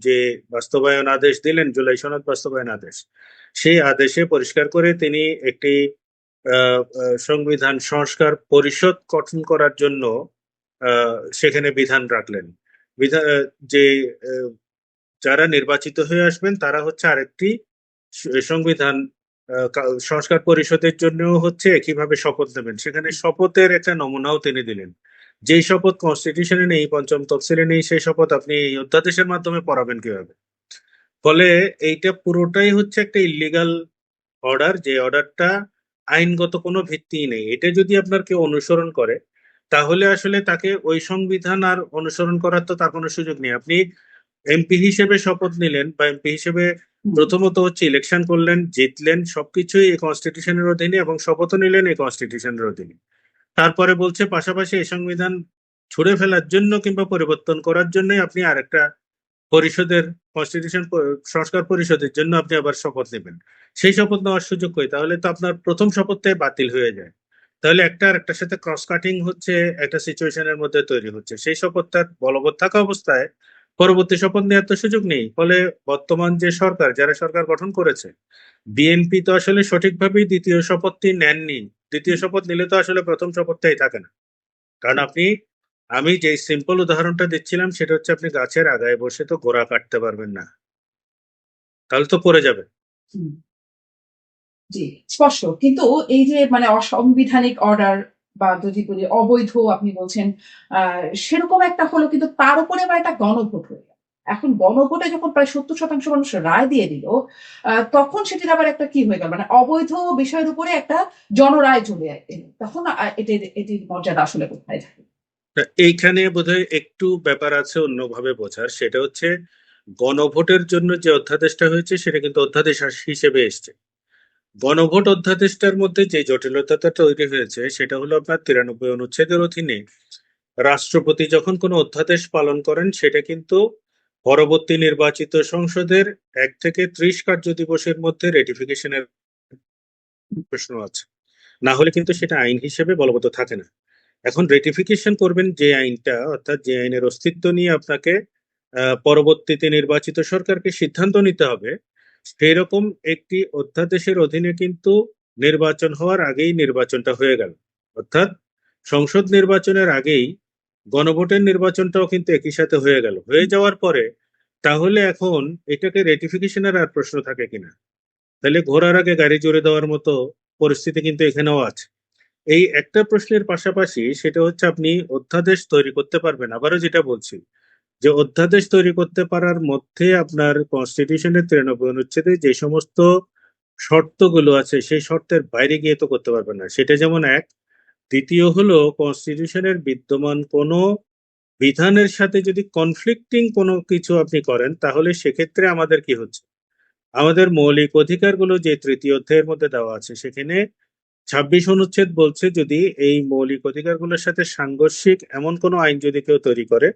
যে বাস্তবায়ন আদেশ দিলেন, জুলাই সনদ বাস্তবায়ন আদেশ, সেই আদেশে পরিষ্কার করে তিনি একটি সংবিধান সংস্কার পরিষদ গঠন করার জন্য সেখানে বিধান রাখলেন। যে যারা নির্বাচিত হয়ে আসবেন তারা হচ্ছে আরেকটি সংবিধান সংস্কার পরিষদের জন্য হচ্ছে কিভাবে শপথ নেবেন, সেখানে শপথের একটা নমুনাও তিনি দিলেন। যেই শপথ কনস্টিটিউশনে নেই, পঞ্চম তফসিলে নেই, সেই শপথ আপনি এই অধ্যাদেশের মাধ্যমে পড়াবেন কিভাবে? ফলে এইটা পুরোটাই হচ্ছে একটা ইলিগাল অর্ডার, যে অর্ডারটা আইনগত কোনো ভিত্তি নেই। এটা যদি আপনার কেউ অনুসরণ করে তাহলে আসলে তাকে ওই সংবিধান আর অনুসরণ করার তো তার কোনো সুযোগ নেই। আপনি এমপি হিসেবে শপথ নিলেন বা এমপি হিসেবে প্রথমত হচ্ছে ইলেকশন করলেন, জিতলেন, সবকিছুই এই কনস্টিটিউশনের অধীনে, এবং শপথও নিলেন এই কনস্টিটিউশনের অধীনে। তারপরে বলছে পাশাপাশি এই সংবিধান ছুড়ে ফেলার জন্য কিংবা পরিবর্তন করার জন্যই আপনি আরেকটা পরিষদের কনস্টিটিউশন সংস্কার পরিষদের জন্য আপনি আবার শপথ নেবেন। সেই শপথ নেওয়ার সুযোগ কই? তাহলে তো আপনার প্রথম শপথটাই বাতিল হয়ে যায়। তাহলে একটা আরেকটার সাথে ক্রস কাটিং হচ্ছে, একটা সিচুয়েশনের মধ্যে তৈরি হচ্ছে। সেই শপথটার বলবৎ থাকা অবস্থায় পরবর্তী শপথ নেওয়ার তো সুযোগ নেই। ফলে বর্তমান যে সরকার, যারা সরকার গঠন করেছে, বিএনপি তো আসলে সঠিকভাবেই দ্বিতীয় শপথটি নেননি। দ্বিতীয় শপথ নিলে তো আসলে প্রথম শপথটাই থাকে না। কারণ আমি যে সিম্পল উদাহরণটা দিচ্ছিলাম সেটা হচ্ছে, আপনি গাছের আগায় বসে তো গোড়া কাটতে পারবেন না, তাহলে তো পড়ে যাবে। জি, স্পষ্ট। কিন্তু এই যে মানে অসাংবিধানিক অর্ডার বা যদি বলি অবৈধ আপনি বলছেন, সেরকম একটা হলো, কিন্তু তার উপরে আবার একটা গণভোট হয়ে গেল। এখন গণভোটে যখন প্রায় 70% মানুষ রায় দিয়ে দিল, তখন সেটির আবার একটা কি হয়ে গেল, মানে অবৈধ বিষয়ের উপরে একটা জনরায় চলে এলো। তখন এটির মর্যাদা আসলে কোথায় থাকে? এইখানে বোধহয় একটু ব্যাপার আছে অন্যভাবে বোঝার, সেটা হচ্ছে গণভোটের জন্য যে অধ্যাদেশটা হয়েছে সেটা কিন্তু অধ্যাদেশ হিসেবে এসছে। গণভোট অধ্যাদেশটার মধ্যে যে জটিলতাটা তৈরি হয়েছে সেটা হলো আপনার 93 অনুচ্ছেদের অধীনে রাষ্ট্রপতি যখন কোনো অধ্যাদেশ পালন করেন সেটা কিন্তু পরবর্তী নির্বাচিত সংসদের 1 থেকে 30 কার্য দিবসের মধ্যে রেটিফিকেশনের প্রশ্ন আছে, না হলে কিন্তু সেটা আইন হিসেবে বলবৎ থাকে না। এখন রেটিফিকেশন করবেন যে আইনটা, অর্থাৎ যে আইনের অস্তিত্ব নিয়ে আপনাকে পরবর্তীতে নির্বাচিত সরকারকে সিদ্ধান্ত নিতে হবে, সেই রকম একটি অধ্যাদেশের অধীনে কিন্তু নির্বাচন হওয়ার আগেই নির্বাচনটা হয়ে গেল। অর্থাৎ সংসদ নির্বাচনের আগেই গণভোটের নির্বাচনটাও কিন্তু একই সাথে হয়ে গেল। হয়ে যাওয়ার পরে তাহলে এখন এটাকে রেটিফিকেশনের আর প্রশ্ন থাকে কিনা? তাহলে ঘোড়ার আগে গাড়ি জুড়ে দেওয়ার মতো পরিস্থিতি কিন্তু এখানেও আছে। এই একটা প্রশ্নের পাশাপাশি সেটা হচ্ছে আপনি অধ্যাদেশ তৈরি করতে পারবেন। আবারও যেটা বলছি যে অধ্যাদেশ তৈরি করতে পারার মধ্যে আপনার কনস্টিটিউশনের 93 অনুচ্ছেদে যে সমস্ত শর্তগুলো আছে সেই শর্তের বাইরে গিয়ে তো করতে পারবেন না। সেটা যেমন এক। দ্বিতীয় হলো কনস্টিটিউশনের বিদ্যমান কোনো বিধানের সাথে যদি কনফ্লিক্টিং কোনো কিছু আপনি করেন তাহলে সেক্ষেত্রে আমাদের কি হচ্ছে? আমাদের মৌলিক অধিকারগুলো যে তৃতীয় অধ্যায়ের মধ্যে দেওয়া আছে সেখানে 26 অনুচ্ছেদ বলছে যদি এই মৌলিক অধিকারগুলোর সাথে সাংঘর্ষিক এমন কোনো আইন যদি কেউ তৈরি করে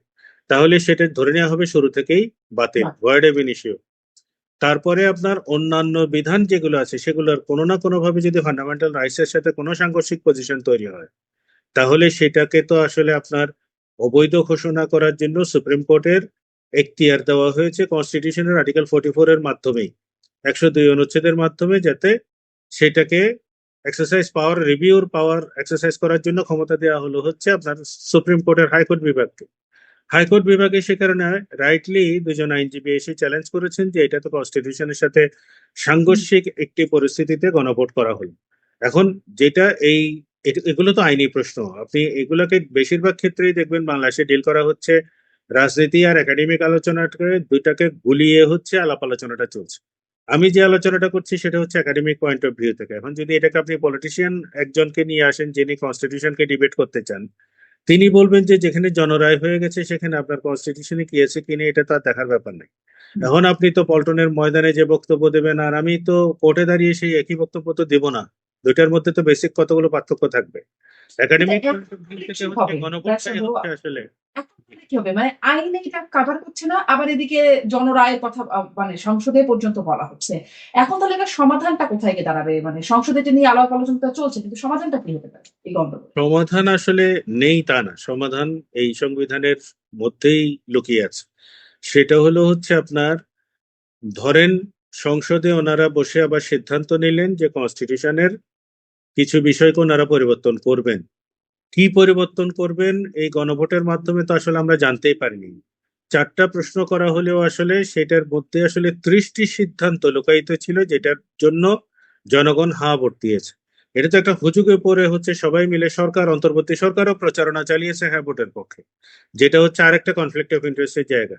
তাহলে সেটা ধরে নেওয়া হবে শুরু থেকেই বাতিল, ভয়েড এব ইনিশিও। তারপরে আপনার অন্যান্য বিধান যেগুলো আছে সেগুলোর কোনো না কোনো ভাবে যদি ফান্ডামেন্টাল রাইটস এর সাথে কোনো সাংঘর্ষিক পজিশন তৈরি হয় তাহলে সেটাকে তো আসলে আপনার অবৈধ ঘোষণা করার জন্য সুপ্রিম কোর্টের এখতিয়ার দেওয়া হয়েছে কনস্টিটিউশনের আর্টিকেল 44 এর মাধ্যমেই, 102 অনুচ্ছেদের মাধ্যমে, যাতে সেটাকে এক্সারসাইজ পাওয়ার, রিভিউর পাওয়ার এক্সারসাইজ করার জন্য ক্ষমতা দেওয়া হলো হচ্ছে আপনার সুপ্রিম কোর্টের হাইকোর্ট বিভাগকে। হাইকোর্ট বিভাগে সে কারণে রাইটলি দুজন আইনজীবী এসে চ্যালেঞ্জ করেছেন যে এটা তো কনস্টিটিউশনের সাথে সাংঘর্ষিক একটি পরিস্থিতিতে গণভোট করা হলো। এখন যেটা এই এগুলো তো আইনি প্রশ্ন, আপনি এগুলোকে বেশিরভাগ ক্ষেত্রেই দেখবেন বাংলাদেশে ডিল করা হচ্ছে রাজনীতি আর একাডেমিক আলোচনাকে দুইটাকে গুলিয়ে হচ্ছে আলাপ আলোচনাটা চলছে। আমি যে আলোচনাটা করছি সেটা হচ্ছে একাডেমিক পয়েন্ট অফ ভিউ থেকে। এখন যদি এটাকে আপনি পলিটিশিয়ান একজনকে নিয়ে আসেন যিনি কনস্টিটিউশনকে ডিবেট করতে চান, তিনি বলবেন যে যেখানে জনরায় হয়ে গেছে সেখানে আপনার কনস্টিটিউশনে কি আছে কিনা এটা তো আর দেখার ব্যাপার নেই। এখন আপনি তো পল্টনের ময়দানে যে বক্তব্য দেবেন আর আমি তো কোর্টে দাঁড়িয়ে সেই একই বক্তব্য তো দেব না। দুইটার মধ্যে তো বেসিক কতগুলো পার্থক্য থাকবে। একাডেমিক এখন পয়েন্ট অফ ভিউ থেকে কি হচ্ছে হবে? গণভোটটাই হচ্ছে আসলে এখন তাহলে কি হবে? মানে আইনে এটা কভার করছে না, আবার এদিকে জনরায়ের কথা মানে সংসদে পর্যন্ত বলা হচ্ছে। এখন তাহলে এটার সমাধানটা কোথায় গিয়ে দাঁড়াবে? মানে সংসদে এটা নিয়ে আলাপ আলোচনাটা চলছে, কিন্তু সমাধানটা কি হতে পারে এই গন্ডগোলের? সমাধান আসলে নেই তা না, সমাধান এই সংবিধানের মধ্যেই লুকিয়ে আছে। সেটা হলো হচ্ছে আপনার, ধরেন সংসদে ওনারা বসে আবার সিদ্ধান্ত নিলেন যে কনস্টিটিউশনের কিছু বিষয়কে ওনারা পরিবর্তন করবেন। কি পরিবর্তন করবেন এই গণভোটের মাধ্যমে তো আসলে আমরা জানতেই পারিনি। 4টা প্রশ্ন করা হলেও আসলে সেটার মধ্যে আসলে 30টি সিদ্ধান্ত লুকায়িত ছিল যেটার জন্য জনগণ হা ভোট দিয়েছে। এটা তো একটা হুজুগে পড়ে হচ্ছে সবাই মিলে সরকার, অন্তর্বর্তী সরকারও প্রচারণা চালিয়েছে হ্যাঁ ভোটের পক্ষে, যেটা হচ্ছে আরেকটা কনফ্লিক্ট অফ ইন্টারেস্টের জায়গা।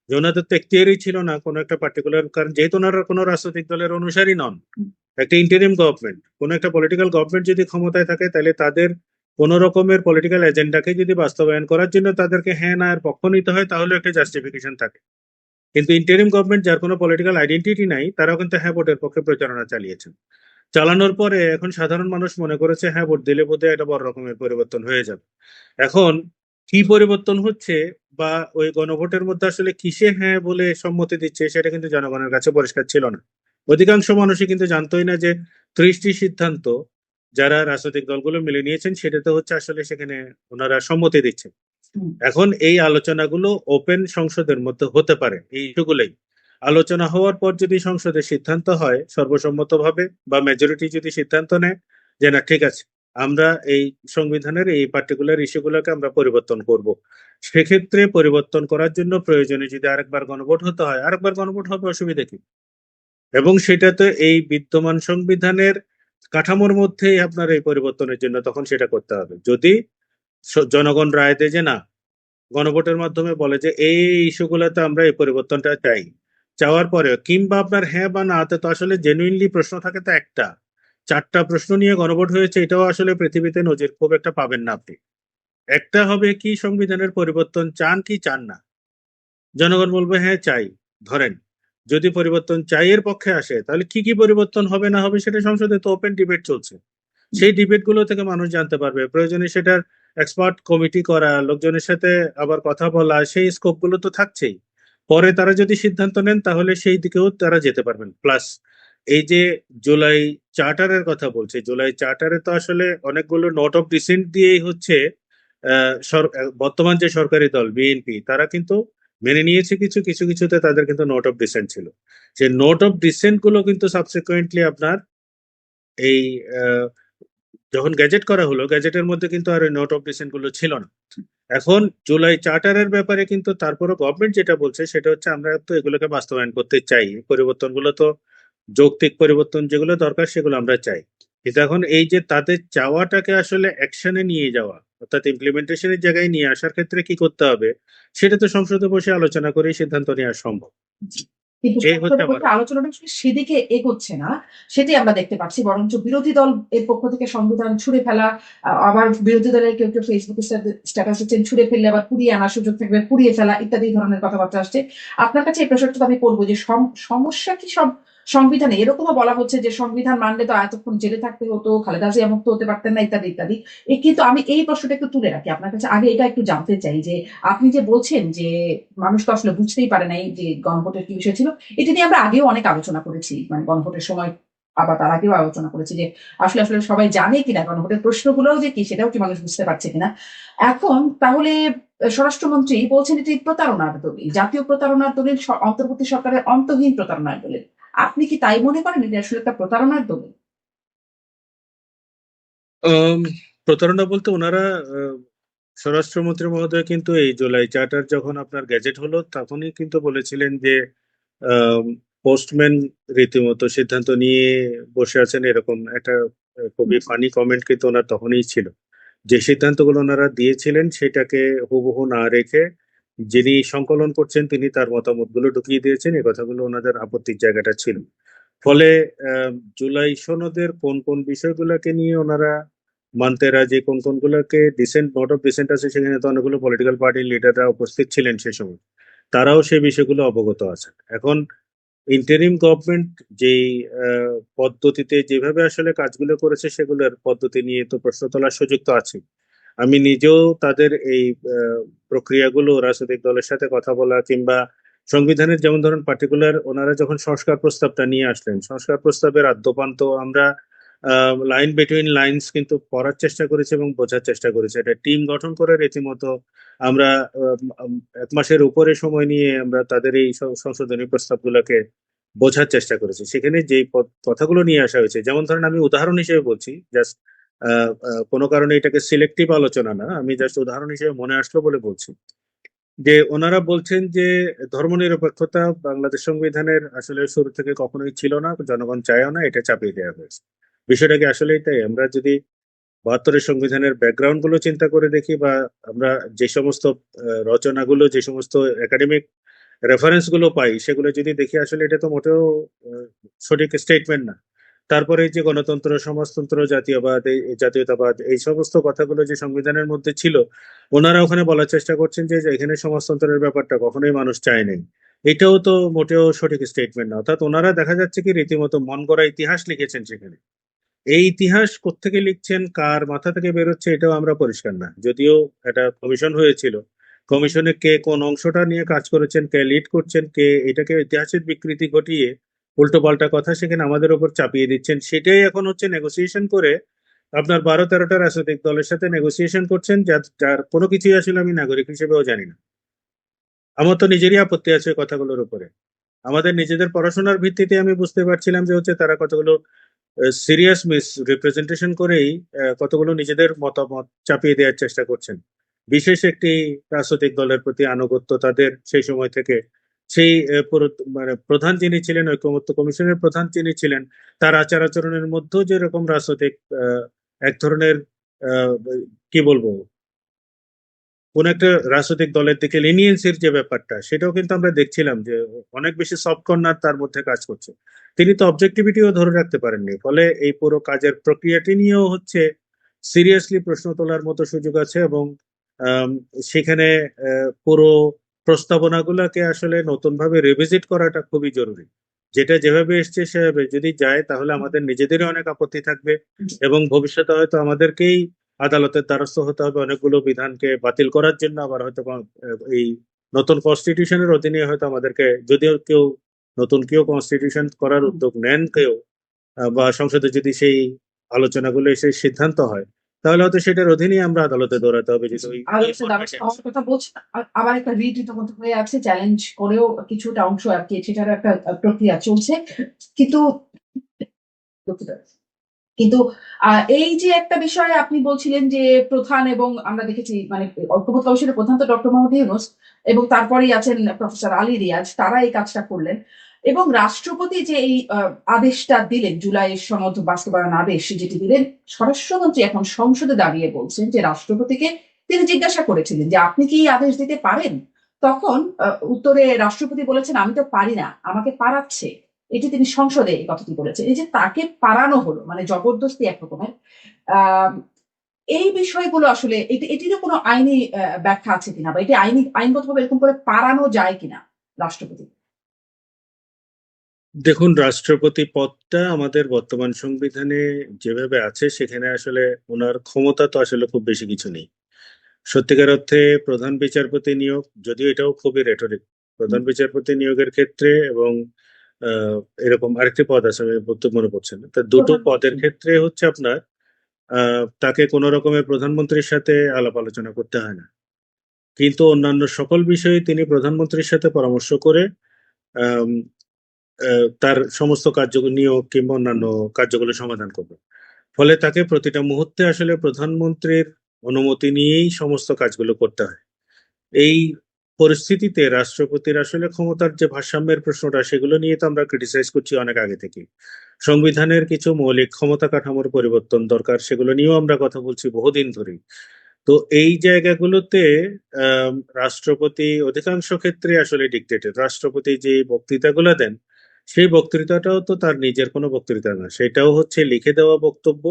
যে ওনাদের তো এখতিয়ারই ছিল না কোনো একটা পার্টিকুলার, কারণ যেহেতু ওনারা কোনো রাজনৈতিক দলের অনুসারী নন, একটা ইন্টারিম গভর্নমেন্ট, কোনো একটা পলিটিক্যাল গভর্নমেন্ট যদি ক্ষমতায় থাকে তাহলে তাদের কোন রকমের পলিটিক্যাল এজেন্ডাকে যদি বাস্তবায়ন করার জন্য তাদেরকে হ্যাঁ না এর পক্ষ নিতে হয় তাহলে একটা জাস্টিফিকেশন থাকে। কিন্তু ইন্টারিম গভর্নমেন্ট যার কোনো পলিটিক্যাল আইডেন্টিটি নাই তারাও কিন্তু হ্যাঁ ভোটের পক্ষে প্রচারণা চালিয়েছেন। চালানোর পরে এখন সাধারণ মানুষ মনে করেছে হ্যাঁ ভোট দিলে বোধহয় একটা বড় রকমের পরিবর্তন হয়ে যাবে। এখন কি পরিবর্তন হচ্ছে বা ওই গণভোটের মধ্যে আসলে কিসে হ্যাঁ বলে সম্মতি দিচ্ছে সেটা কিন্তু জনগণের কাছে পরিষ্কার ছিল না। অধিকাংশ মানুষই কিন্তু জানতোই না যে 30টি সিদ্ধান্ত যারা রাজনৈতিক দলগুলো মিলে নিয়েছেন সেটাতে হচ্ছে আসলে সেখানে ওনারা সম্মতি দিচ্ছেন। হুম। এখন এই আলোচনাগুলো ওপেন সংসদের মধ্যে হতে পারে, এই ইস্যুগুলোই আলোচনা হওয়ার পর যদি সংসদে সিদ্ধান্ত হয় সর্বসম্মতভাবে বা মেজরিটি যদি সিদ্ধান্ত নেয় যে না ঠিক আছে আমরা এই সংবিধানের এই পার্টিকুলার ইস্যুগুলোকে আমরা পরিবর্তন করব, সেক্ষেত্রে পরিবর্তন করার জন্য প্রয়োজনে যদি আরেকবার গণভোট হতে হয় আরেকবার গণভোট হবে, অসুবিধা কি? এবং সেটাতে এই বিদ্যমান সংবিধানের কাঠামোর মধ্যেই আপনার এই পরিবর্তনের জন্য তখন সেটা করতে হবে। যদি জনগণ রায় দেয় যে না, গণভোটের মাধ্যমে বলে যে এই ইস্যুগুলোতে আমরা এই পরিবর্তনটা চাই, চাওয়ার পরে কিংবা আপনার হ্যাঁ বা নাতে তো আসলে জেনুইনলি প্রশ্ন থাকে তো একটা, 4টা প্রশ্ন নিয়ে গণভোট হয়েছে এটাও আসলে পৃথিবীতে নজির খুব একটা পাবেন না আপনি। একটা হবে কি সংবিধানের পরিবর্তন চান কি চান না, জনগণ বলবে হ্যাঁ চাই। ধরেন যদি পরিবর্তন চাই এর পক্ষে আসে তাহলে কি কি পরিবর্তন হবে না হবে সেটা সংসদে তো ওপেন ডিবেট চলছে, সেই ডিবেট গুলো থেকে মানুষ জানতে পারবে। প্রয়োজনে সেটার এক্সপার্ট কমিটি করা, লোকজনের সাথে আবার কথা বলা, সেই স্কোপ গুলো তো থাকছেই। পরে তারা যদি সিদ্ধান্ত নেন তাহলে সেই দিকেও তারা যেতে পারবেন। প্লাস এই যে জুলাই চার্টারের কথা বলছে, জুলাই চার্টারে তো আসলে অনেকগুলো নোট অফ ডিসেন্ট দিয়েই হচ্ছে বর্তমান যে সরকারি দল বিএনপি তারা কিন্তু মেনে নিয়েছে কিছু কিছু কিছুতে তাদের কিন্তু নোট অফ ডিসেন্ট ছিল। সেই নোট অফ ডিসেন্ট গুলো কিন্তু সাবসিকুয়েন্টলি আপনার এই যখন গ্যাজেট করা হলো গ্যাজেটের মধ্যে কিন্তু আর নোট অফ ডিসেন্ট গুলো ছিল না। এখন জুলাই চার্টারের ব্যাপারে কিন্তু তারপরে গভর্নমেন্ট যেটা বলছে সেটা হচ্ছে আমরা তো এগুলোকে বাস্তবায়ন করতে চাই, পরিবর্তনগুলো তো যৌক্তিক পরিবর্তন যেগুলো দরকার সেগুলো আমরা চাই, কিন্তু এখন এই যে তাদের চাওয়াটাকে আসলে অ্যাকশনে নিয়ে যাওয়া অর্থাৎ ইমপ্লিমেন্টেশনের জায়গায় নিয়ে আসার ক্ষেত্রে কি করতে হবে সেটা তো সংসদে বসে আলোচনা করেই সিদ্ধান্ত নেওয়া সম্ভব। কিন্তু এই হচ্ছে সংসদে আমার বসে আলোচনাটা আসলে সেদিকে এগোচ্ছে না, সেটাই আমরা দেখতে পাচ্ছি। বরঞ্চ বিরোধী দল এর পক্ষ থেকে সংবিধান ছুঁড়ে ফেলা, আবার বিরোধী দলের কেউ কেউ ফেসবুকে স্ট্যাটাস দিচ্ছেন ছুঁড়ে ফেললে আবার পুড়িয়ে আনার সুযোগ থাকবে, পুড়িয়ে ফেলা ইত্যাদি ধরনের কথাবার্তা আসছে। আপনার কাছে এই প্রশ্নটা আমি করবো যে সমস্যা কি সব সংবিধানে? এরকমও বলা হচ্ছে যে সংবিধান মানলে তো এতক্ষণ জেলে থাকতে হতো, খালেদা জিয়া মুক্ত হতে পারতেন না, ইত্যাদি ইত্যাদি। কিন্তু আমি এই প্রশ্নটা একটু তুলে রাখি আপনার কাছে, আগে এটা একটু জানতে চাই যে আপনি যে বলছেন যে মানুষ তো আসলে বুঝতেই পারে নাই যে গণভোটের কি বিষয় ছিল, এটা নিয়ে আমরা আগেও অনেক আলোচনা করেছি, মানে গণভোটের সময় আবার তার আগেও আলোচনা করেছি যে আসলে আসলে সবাই জানে কিনা গণভোটের প্রশ্নগুলোও যে কি সেটাও কি মানুষ বুঝতে পারছে কিনা। এখন তাহলে স্বরাষ্ট্রমন্ত্রী বলছেন এটি প্রতারণার দলিল, জাতীয় প্রতারণার দলিল, অন্তর্বর্তী সরকারের অন্তহীন প্রতারণার দলিল। আপনি কি তাই মনে করেন এটা আসলে একটা প্রতারণার দলিল? আম, প্রতারণা বলতে ওনারা স্বরাষ্ট্রমন্ত্রী মহোদয় কিন্তু এই জুলাই চার্টার যখন আপনার গ্যাজেট হলো তখনই কিন্তু বলেছিলেন যে পোস্টম্যান রীতিমতো সিদ্ধান্ত নিয়ে বসে আছেন, এরকম একটা খুবই ফানি কমেন্ট কিন্তু ওনার তখনই ছিল। যে সিদ্ধান্তগুলো ওনারা দিয়েছিলেন সেটাকে হুবহু না রেখে যিনি সংকলন করছেন তিনি তার মতামতগুলো ঢুকিয়ে দিয়েছেন, এই কথাগুলো ওনাদের আপত্তির জায়গাটা ছিল। ফলে জুলাই সনদের কোন কোন বিষয়গুলোকে নিয়ে ওনারা মানতে রাজি, কোন কোনগুলোকে ডিসেন্ট নোট অফ ডিসেন্ট আছে, সেখানে তো অনেকগুলো পলিটিক্যাল পার্টির লিডাররা উপস্থিত ছিলেন সে সময়, তারাও সেই বিষয়গুলো অবগত আছেন। এখন ইন্টারিম গভর্নমেন্ট যেই পদ্ধতিতে যেভাবে আসলে কাজগুলো করেছে সেগুলোর পদ্ধতি নিয়ে তো প্রশ্ন তোলার সুযোগ তো আছে। আমি নিজেও তাদের এই প্রক্রিয়াগুলো রাজনৈতিক দলের সাথে কথা বলা কিংবা সংবিধানের যেমন ধরুন পার্টিকুলার ওনারা যখন সংস্কার প্রস্তাবটা নিয়ে আসলেন, সংস্কার প্রস্তাবের আদ্যোপান্ত আমরা লাইন বিটুইন লাইন্স কিন্তু পড়ার চেষ্টা করেছি এবং বোঝার চেষ্টা করেছি। একটা টিম গঠন করে রীতিমতো আমরা এক মাসের উপরে সময় নিয়ে আমরা তাদের এই সংশোধনী প্রস্তাবগুলোকে বোঝার চেষ্টা করেছি। সেখানে যেই কথাগুলো নিয়ে আসা হয়েছে, যেমন ধরেন আমি উদাহরণ হিসেবে বলছি, জাস্ট কোনো কারণে এটাকে সিলেক্টিভ আলোচনা না, আমি জাস্ট উদাহরণ হিসেবে মনে আসলো বলে বলছি যে ওনারা বলছেন যে ধর্মনিরপেক্ষতা বাংলাদেশ সংবিধানের আসলে শুরু থেকে কখনোই ছিল না, জনগণ চায়ও না, এটা চাপিয়ে দেওয়া হয়েছে। বিষয়টা কি আসলেই তাই? আমরা যদি 72-এর সংবিধানের ব্যাকগ্রাউন্ড গুলো চিন্তা করে দেখি বা আমরা যে সমস্ত রচনাগুলো, যে সমস্ত একাডেমিক রেফারেন্স গুলো পাই সেগুলো যদি দেখি, আসলে এটা তো মোটেও আহ, সঠিক স্টেটমেন্ট না। তারপরে এই যে গণতন্ত্র, সমাজতন্ত্র, জাতীয়বাদ, এই জাতীয়তাবাদ, এই সমস্ত কথাগুলো যে সংবিধানের মধ্যে ছিল, ওনারা ওখানে বলার চেষ্টা করছেন যে এখানে সমাজতন্ত্রের ব্যাপারটা কখনোই মানুষ চায় নাই। এটাও তো মোটেও সঠিক স্টেটমেন্ট না। অর্থাৎ ওনারা দেখা যাচ্ছে কি রীতিমতো মন গড়া ইতিহাস লিখেছেন সেখানে। এই ইতিহাস কোত্থেকে লিখছেন, কার মাথা থেকে বেরোচ্ছে, এটাও আমরা পরিষ্কার না। যদিও একটা কমিশন হয়েছিল, কমিশনে কে কোন অংশটা নিয়ে কাজ করেছেন, কে লিড করছেন, কে এটাকে ইতিহাসের বিকৃতি ঘটিয়ে উল্টো পাল্টা কথা সেখানে আমাদের উপর চাপিয়ে দিচ্ছেন, সেটাই এখন হচ্ছে নেগোসিয়েশন করে আপনার 12-13টা রাজনৈতিক দলের সাথে নেগোসিয়েশন করছেন, যার যার কোনো কিছুই আসলে আমি নাগরিক হিসেবেও জানি না। আমার তো নিজেরই আপত্তি আছে ওই কথাগুলোর উপরে। আমাদের নিজেদের পড়াশোনার ভিত্তিতে আমি বুঝতে পারছিলাম যে হচ্ছে তারা কতগুলো সিরিয়াস মিস রিপ্রেজেন্টেশন করেই কতগুলো নিজেদের মতামত চাপিয়ে দেওয়ার চেষ্টা করছেন। বিশেষ একটি রাজনৈতিক দলের প্রতি আনুগত্য তাদের সেই সময় থেকে, সেই মানে প্রধান যিনি ছিলেন, ঐকমত্য কমিশনের প্রধান যিনি ছিলেন, তার আচার আচরণের মধ্যেও যেরকম রাজনৈতিক এক ধরনের আহ, কি বলবো, কোন একটা রাজনৈতিক দলের দিকে লিনিয়েন্সির যে ব্যাপারটা, সেটাও কিন্তু আমরা দেখছিলাম যে অনেক বেশি সফট কর্নার তার মধ্যে কাজ করছে। তিনি তো অবজেক্টিভিটিও ধরে রাখতে পারেননি, ফলে এই পুরো কাজের প্রক্রিয়াটি নিয়েও হচ্ছে সিরিয়াসলি প্রশ্ন তোলার মতো সুযোগ আছে। এবং আম, সেখানে পুরো প্রস্তাবনাগুলোকে আসলে নতুন ভাবে রিভিজিট করাটা খুবই জরুরি। যেটা যেভাবে এসছে সেভাবে যদি যায় তাহলে আমাদের নিজেদেরই অনেক আপত্তি থাকবে এবং ভবিষ্যতে হয়তো আমাদেরকেই আদালতের দ্বারস্থ হতে হবে অনেকগুলো বিধানকে বাতিল করার জন্য। আবার হয়তো এই নতুন কনস্টিটিউশনের অধীনে হয়তো আমাদেরকে, যদিও কেউ নতুন কেউ কনস্টিটিউশন করার উদ্যোগ নেন কেউ, বা সংসদে যদি সেই আলোচনাগুলো এসে সিদ্ধান্ত হয়, তাহলে হয়তো সেটার অধীনেই আমরা আদালতে দৌড়াতে হবে, যেটা ওই আদালতে দ্বারস্থ হওয়ার কথা বলছেন, আবার একটা রিট ইতিমধ্যে হয়ে আছে, চ্যালেঞ্জ করেও কিছুটা অংশ আর কি, সেটার একটা প্রক্রিয়া চলছে। কিন্তু দুঃখিত। কিন্তু এই যে একটা বিষয় আপনি বলছিলেন যে প্রধান, এবং আমরা দেখেছি মানে ঐক্যমত্য কমিশনের প্রধান তো ডক্টর মোহাম্মদ ইউনূস, এবং তারপরেই আছেন প্রফেসর আলী রিয়াজ, তারা এই কাজটা করলেন। এবং রাষ্ট্রপতি যে এই আদেশটা দিলেন, জুলাই সনদ বাস্তবায়ন আদেশ যেটি দিলেন, স্বরাষ্ট্রমন্ত্রী এখন সংসদে দাঁড়িয়ে বলছেন যে রাষ্ট্রপতিকে তিনি জিজ্ঞাসা করেছিলেন যে আপনি কি এই আদেশ দিতে পারেন। তখন উত্তরে রাষ্ট্রপতি বলেছেন আমি তো পারি না, আমাকে পারাচ্ছে। এটি তিনি সংসদে এই কথাটি বলেছেন। এই যে তাকে পারানো হলো, মানে জবরদস্তি এক রকমের। আহ এই বিষয়গুলো আসলে এটিরও কোনো আইনি ব্যাখ্যা আছে কিনা, বা এটি আইনগতভাবে এরকম করে পারানো যায় কিনা রাষ্ট্রপতি? দেখুন, রাষ্ট্রপতি পদটা আমাদের বর্তমান সংবিধানে যেভাবে আছে সেখানে আসলে ওনার ক্ষমতা তো আসলে খুব বেশি কিছু নেই। সত্যিকার অর্থে প্রধান বিচারপতি নিয়োগ, যদিও এটাও খুবই রেটরিক, প্রধান বিচারপতি নিয়োগের ক্ষেত্রে এবং আহ, এরকম আরেকটি পদ আছে, আমি মনে পড়ছে না, তা দুটো পদের ক্ষেত্রে হচ্ছে আপনার তাকে কোনো রকমের প্রধানমন্ত্রীর সাথে আলাপ আলোচনা করতে হয় না। কিন্তু অন্যান্য সকল বিষয়ে তিনি প্রধানমন্ত্রীর সাথে পরামর্শ করে আম, তার সমস্ত কার্যগুলো নিয়োগ কিংবা অন্যান্য কার্যগুলো সমাধান করবে। ফলে তাকে প্রতিটা মুহূর্তে আসলে প্রধানমন্ত্রীর অনুমতি নিয়েই সমস্ত কাজগুলো করতে হয়। এই পরিস্থিতিতে রাষ্ট্রপতির আসলে ক্ষমতার যে ভারসাম্যের প্রশ্নটা, সেগুলো নিয়ে তো আমরা ক্রিটিসাইজ করছি অনেক আগে থেকে। সংবিধানের কিছু মৌলিক ক্ষমতা কাঠামোর পরিবর্তন দরকার, সেগুলো নিয়েও আমরা কথা বলছি বহুদিন ধরেই। তো এই জায়গাগুলোতে রাষ্ট্রপতি অধিকাংশ ক্ষেত্রে আসলে ডিক্টেটেড। রাষ্ট্রপতি যে বক্তৃতাগুলো দেন, সেই বক্তৃতাটাও তো তার নিজের কোনো বক্তৃতা না, সেটাও হচ্ছে লিখে দেওয়া বক্তব্য,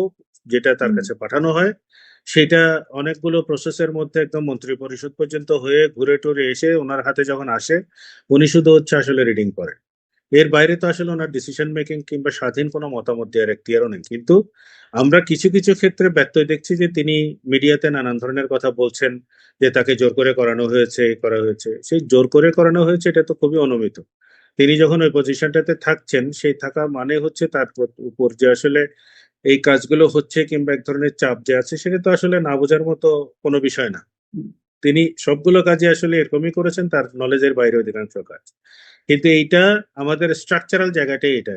যেটা তার কাছে পাঠানো হয়। সেটা অনেকগুলো প্রসেসের মধ্যে একদম মন্ত্রী পরিষদ পর্যন্ত হয়ে ঘুরে টুরে এসে ওনার হাতে যখন আসে, উনি শুধু হচ্ছে আসলে রিডিং করেন। এর বাইরে তো আসলে ওনার ডিসিশন মেকিং কিংবা স্বাধীন কোনো মতামত দেওয়ার এখতিয়ারও নেই। কিন্তু আমরা কিছু কিছু ক্ষেত্রে ব্যত্যয় দেখছি যে তিনি মিডিয়াতে নানান ধরনের কথা বলছেন, যে তাকে জোর করে করানো হয়েছে, করা হয়েছে। সেই জোর করে করানো হয়েছে এটা তো খুবই অনুমিত। তিনি যখন ওই পজিশনটাতে থাকছেন, সেই থাকা মানে হচ্ছে তার উপর যে আসলে এই কাজগুলো হচ্ছে কিংবা এক ধরনের চাপ যে আছে, সেটা তো আসলে না বোঝার মতো কোনো বিষয় না। তিনি সবগুলো কাজে আসলে এরকমই করেছেন, তার নলেজের বাইরে অধিকাংশ কাজ। কিন্তু এইটা আমাদের স্ট্রাকচারাল জায়গাটাই এটা,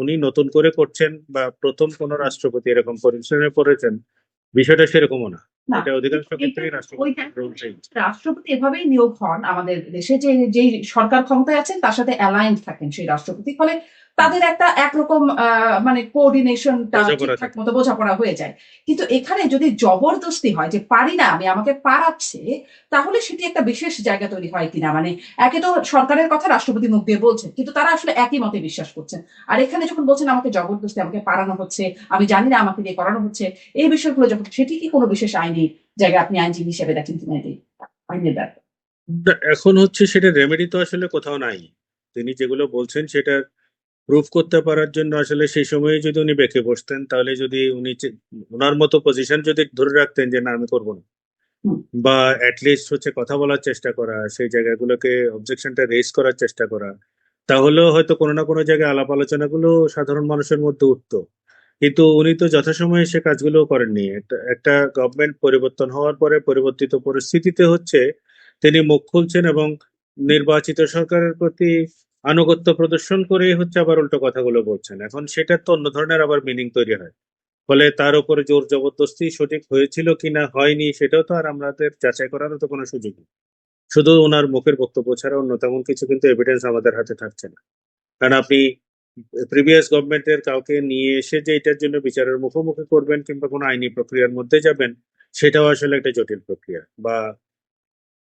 উনি নতুন করে করছেন বা প্রথম কোন রাষ্ট্রপতি এরকম পরিশ্রমে পড়েছেন, বিষয়টা সেরকমও না। না, এটা অধিকাংশ এইটা ক্ষেত্রেই রাষ্ট্রপতি ওইটা রোল চেঞ্জ। রাষ্ট্রপতি এভাবেই নিয়োগ হন আমাদের দেশে, যে যেই সরকার ক্ষমতায় আছেন তার সাথে অ্যালাইন্ড থাকেন সেই রাষ্ট্রপতি। ফলে তাদের একটা একরকম মানে কোঅর্ডিনেশনটা বোঝাপড়া ঠিকঠাক থাকে। মতো বোঝাপড়া হয়ে যায়। কিন্তু এখানে যদি জবরদস্তি হয় যে পারি না আমি, আমাকে পারাচ্ছে, তাহলে সেটি একটা বিশেষ জায়গা তৈরি হয় কিনা। মানে একে তো সরকারের কথা রাষ্ট্রপতি মুখ দিয়ে বলছেন, কিন্তু তারা আসলে একই মতে বিশ্বাস করছেন। আর এখানে যখন বলছেন আমাকে জবরদস্তি, আমাকে পারানো হচ্ছে, আমি জানি না আমাকে দিয়ে করানো হচ্ছে, এই বিষয়গুলো যখন, সেটি কি কোনো বিশেষ আইনি জায়গা আপনি আইনজীবী হিসেবে দেখেন কিনা এটি আইনের ব্যাপার? এখন হচ্ছে সেটা রেমেডি তো আসলে কোথাও নাই। তিনি যেগুলো বলছেন সেটা প্রুফ করতে পারার জন্য আসলে সেই সময়ে যদি উনি বেঁকে বসতেন, তাহলে যদি উনি ওনার মতো পজিশন যদি ধরে রাখতেন যে না আমি করবো না, হুম, বা অ্যাটলিস্ট হচ্ছে কথা বলার চেষ্টা করা, সেই জায়গাগুলোকে অবজেকশনটা রেজ করার চেষ্টা করা, তাহলেও হয়তো কোনো না কোনো জায়গায় আলাপ আলোচনাগুলো সাধারণ মানুষের মধ্যে উঠতো। কিন্তু উনি তো যথাসময়ে সে কাজগুলো করেননি। একটা একটা গভর্নমেন্ট পরিবর্তন হওয়ার পরে পরিবর্তিত পরিস্থিতিতে হচ্ছে তিনি মুখ খুলছেন এবং নির্বাচিত সরকারের প্রতি আনুগত্য প্রদর্শন করে হচ্ছে আবার উল্টো কথাগুলো বলছেন। এখন সেটার তো অন্য ধরনের আবার মিনিং তৈরি হয়। ফলে তার উপরে জোর জবরদস্তি সঠিক হয়েছিল কিনা হয়নি, সেটাও তো আর আমাদের যাচাই করারও তো কোনো সুযোগ নেই। শুধু ওনার মুখের বক্তব্য ছাড়া অন্য তেমন কিছু কিন্তু এভিডেন্স আমাদের হাতে থাকছে না। কারণ আপনি প্রিভিয়াস গভর্নমেন্টের কাউকে নিয়ে এসে যে এটার জন্য বিচারের মুখোমুখি করবেন কিংবা কোনো আইনি প্রক্রিয়ার মধ্যে যাবেন, সেটাও আসলে একটা জটিল প্রক্রিয়া, বা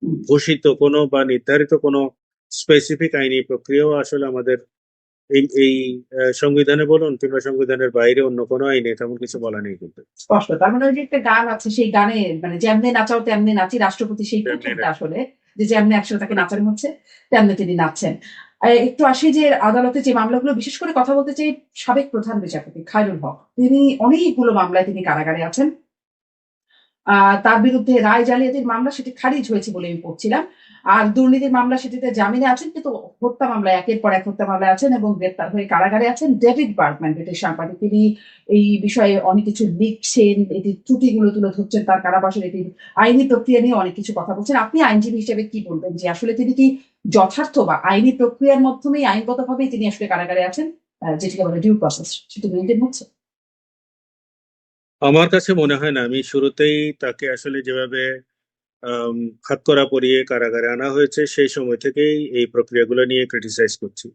হুম। ঘোষিত কোনো বা নির্ধারিত কোনো স্পেসিফিক আইনি প্রক্রিয়াও আসলে আমাদের এই এই সংবিধানে বলুন কিংবা সংবিধানের বাইরে অন্য কোনো আইনে তেমন কিছু বলা নেই কিন্তু। স্পষ্ট। তার মানে ওই যে একটা গান আছে, সেই গানে মানে যেমনে নাচাও তেমনি নাচি, রাষ্ট্রপতি সেই পুতুলটা আসলে, যে যেমনে একসাথে তাকে নাচানো হচ্ছে তেমনি তিনি নাচছেন। একটু আসি যে আদালতে যে মামলাগুলো, বিশেষ করে কথা বলতে চাই সাবেক প্রধান বিচারপতি খায়রুল হক। তিনি অনেকগুলো মামলায় তিনি কারাগারে আছেন। তার বিরুদ্ধে রায় জালিয়াতির মামলা সেটি খারিজ হয়েছে বলে আমি পড়ছিলাম। আর দুর্নীতির মামলা সেটিতে জামিনে আছেন, কিন্তু হত্যা মামলায় একের পর এক হত্যা মামলায় আছেন এবং গ্রেপ্তার হয়ে কারাগারে আছেন। ডেভিড বার্গম্যান, ব্রিটিশ সাংবাদিক, তিনি এই বিষয়ে অনেক কিছু লিখছেন, এটির ত্রুটিগুলো তুলে ধরছেন, তার কারাবাসের এটির আইনি প্রক্রিয়া নিয়ে অনেক কিছু কথা বলছেন। আপনি আইনজীবী হিসেবে কি বলবেন যে আসলে তিনি কি যথার্থ বা আইনি প্রক্রিয়ার মাধ্যমেই আইনগতভাবেই তিনি আসলে কারাগারে আছেন, যেটিকে বলে ডিউ প্রসেস, সেটি মেনটেন হচ্ছে? আমার কাছে মনে হয় না। আমি শুরুতেই তাকে আসলে যেভাবে হাতকড়া পরিয়ে কারাগারে আনা হয়েছে সেই সময় থেকেই এই প্রক্রিয়াগুলো নিয়ে ক্রিটিসাইজ করছি,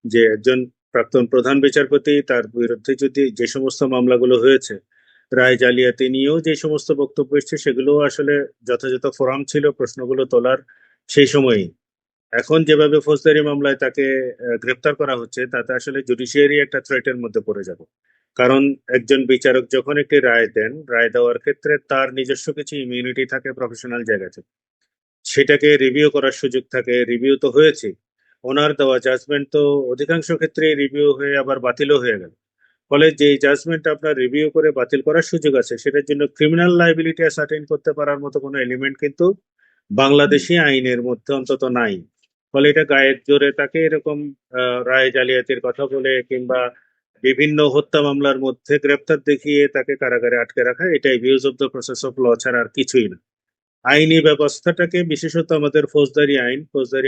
যে একজন প্রাক্তন প্রধান বিচারপতি, তার বিরুদ্ধে যদি যে সমস্ত মামলাগুলো হয়েছে, রায় জালিয়াতি নিয়েও যে সমস্ত বক্তব্য এসছে, সেগুলো আসলে যথাযথ ফোরাম ছিল প্রশ্নগুলো তোলার সেই সময়ই। এখন যেভাবে ফৌজদারি মামলায় তাকে গ্রেপ্তার করা হচ্ছে, তাতে আসলে জুডিশিয়ারি একটা থ্রেটের মধ্যে পড়ে যাবে। কারণ একজন বিচারক যখন একটি রায় দেন, রায় দেওয়ার ক্ষেত্রে তার নিজস্ব কিছু ইমিউনিটি থাকে প্রফেশনাল জায়গা থেকে, সেটাকে রিভিউ করার সুযোগ থাকে। রিভিউ তো হয়েছে, ওনার দেওয়া জাজমেন্ট তো অধিকাংশ ক্ষেত্রে রিভিউ হয়ে আবার বাতিলও হয়ে গেল। ফলে যে জাজমেন্ট আপনার রিভিউ করে বাতিল করার সুযোগ আছে, সেটার জন্য ক্রিমিনাল লাইবিলিটি অ্যাসার্টেইন করতে পারার মতো কোনো এলিমেন্ট কিন্তু বাংলাদেশি আইনের মধ্যে অন্তত নাই। ফলে এটা গায়ের জোরে তাকে এরকম রায় জালিয়াতির কথা বলে কিংবা বিভিন্ন হত্যা মামলার মধ্যে গ্রেপ্তার দেখিয়ে তাকে কারাগারে আটকে রাখা, এটা abuse of the process of law ছাড়া আর কিছুই না। আইনি ব্যবস্থাটাকে, বিশেষত আমাদের ফৌজদারি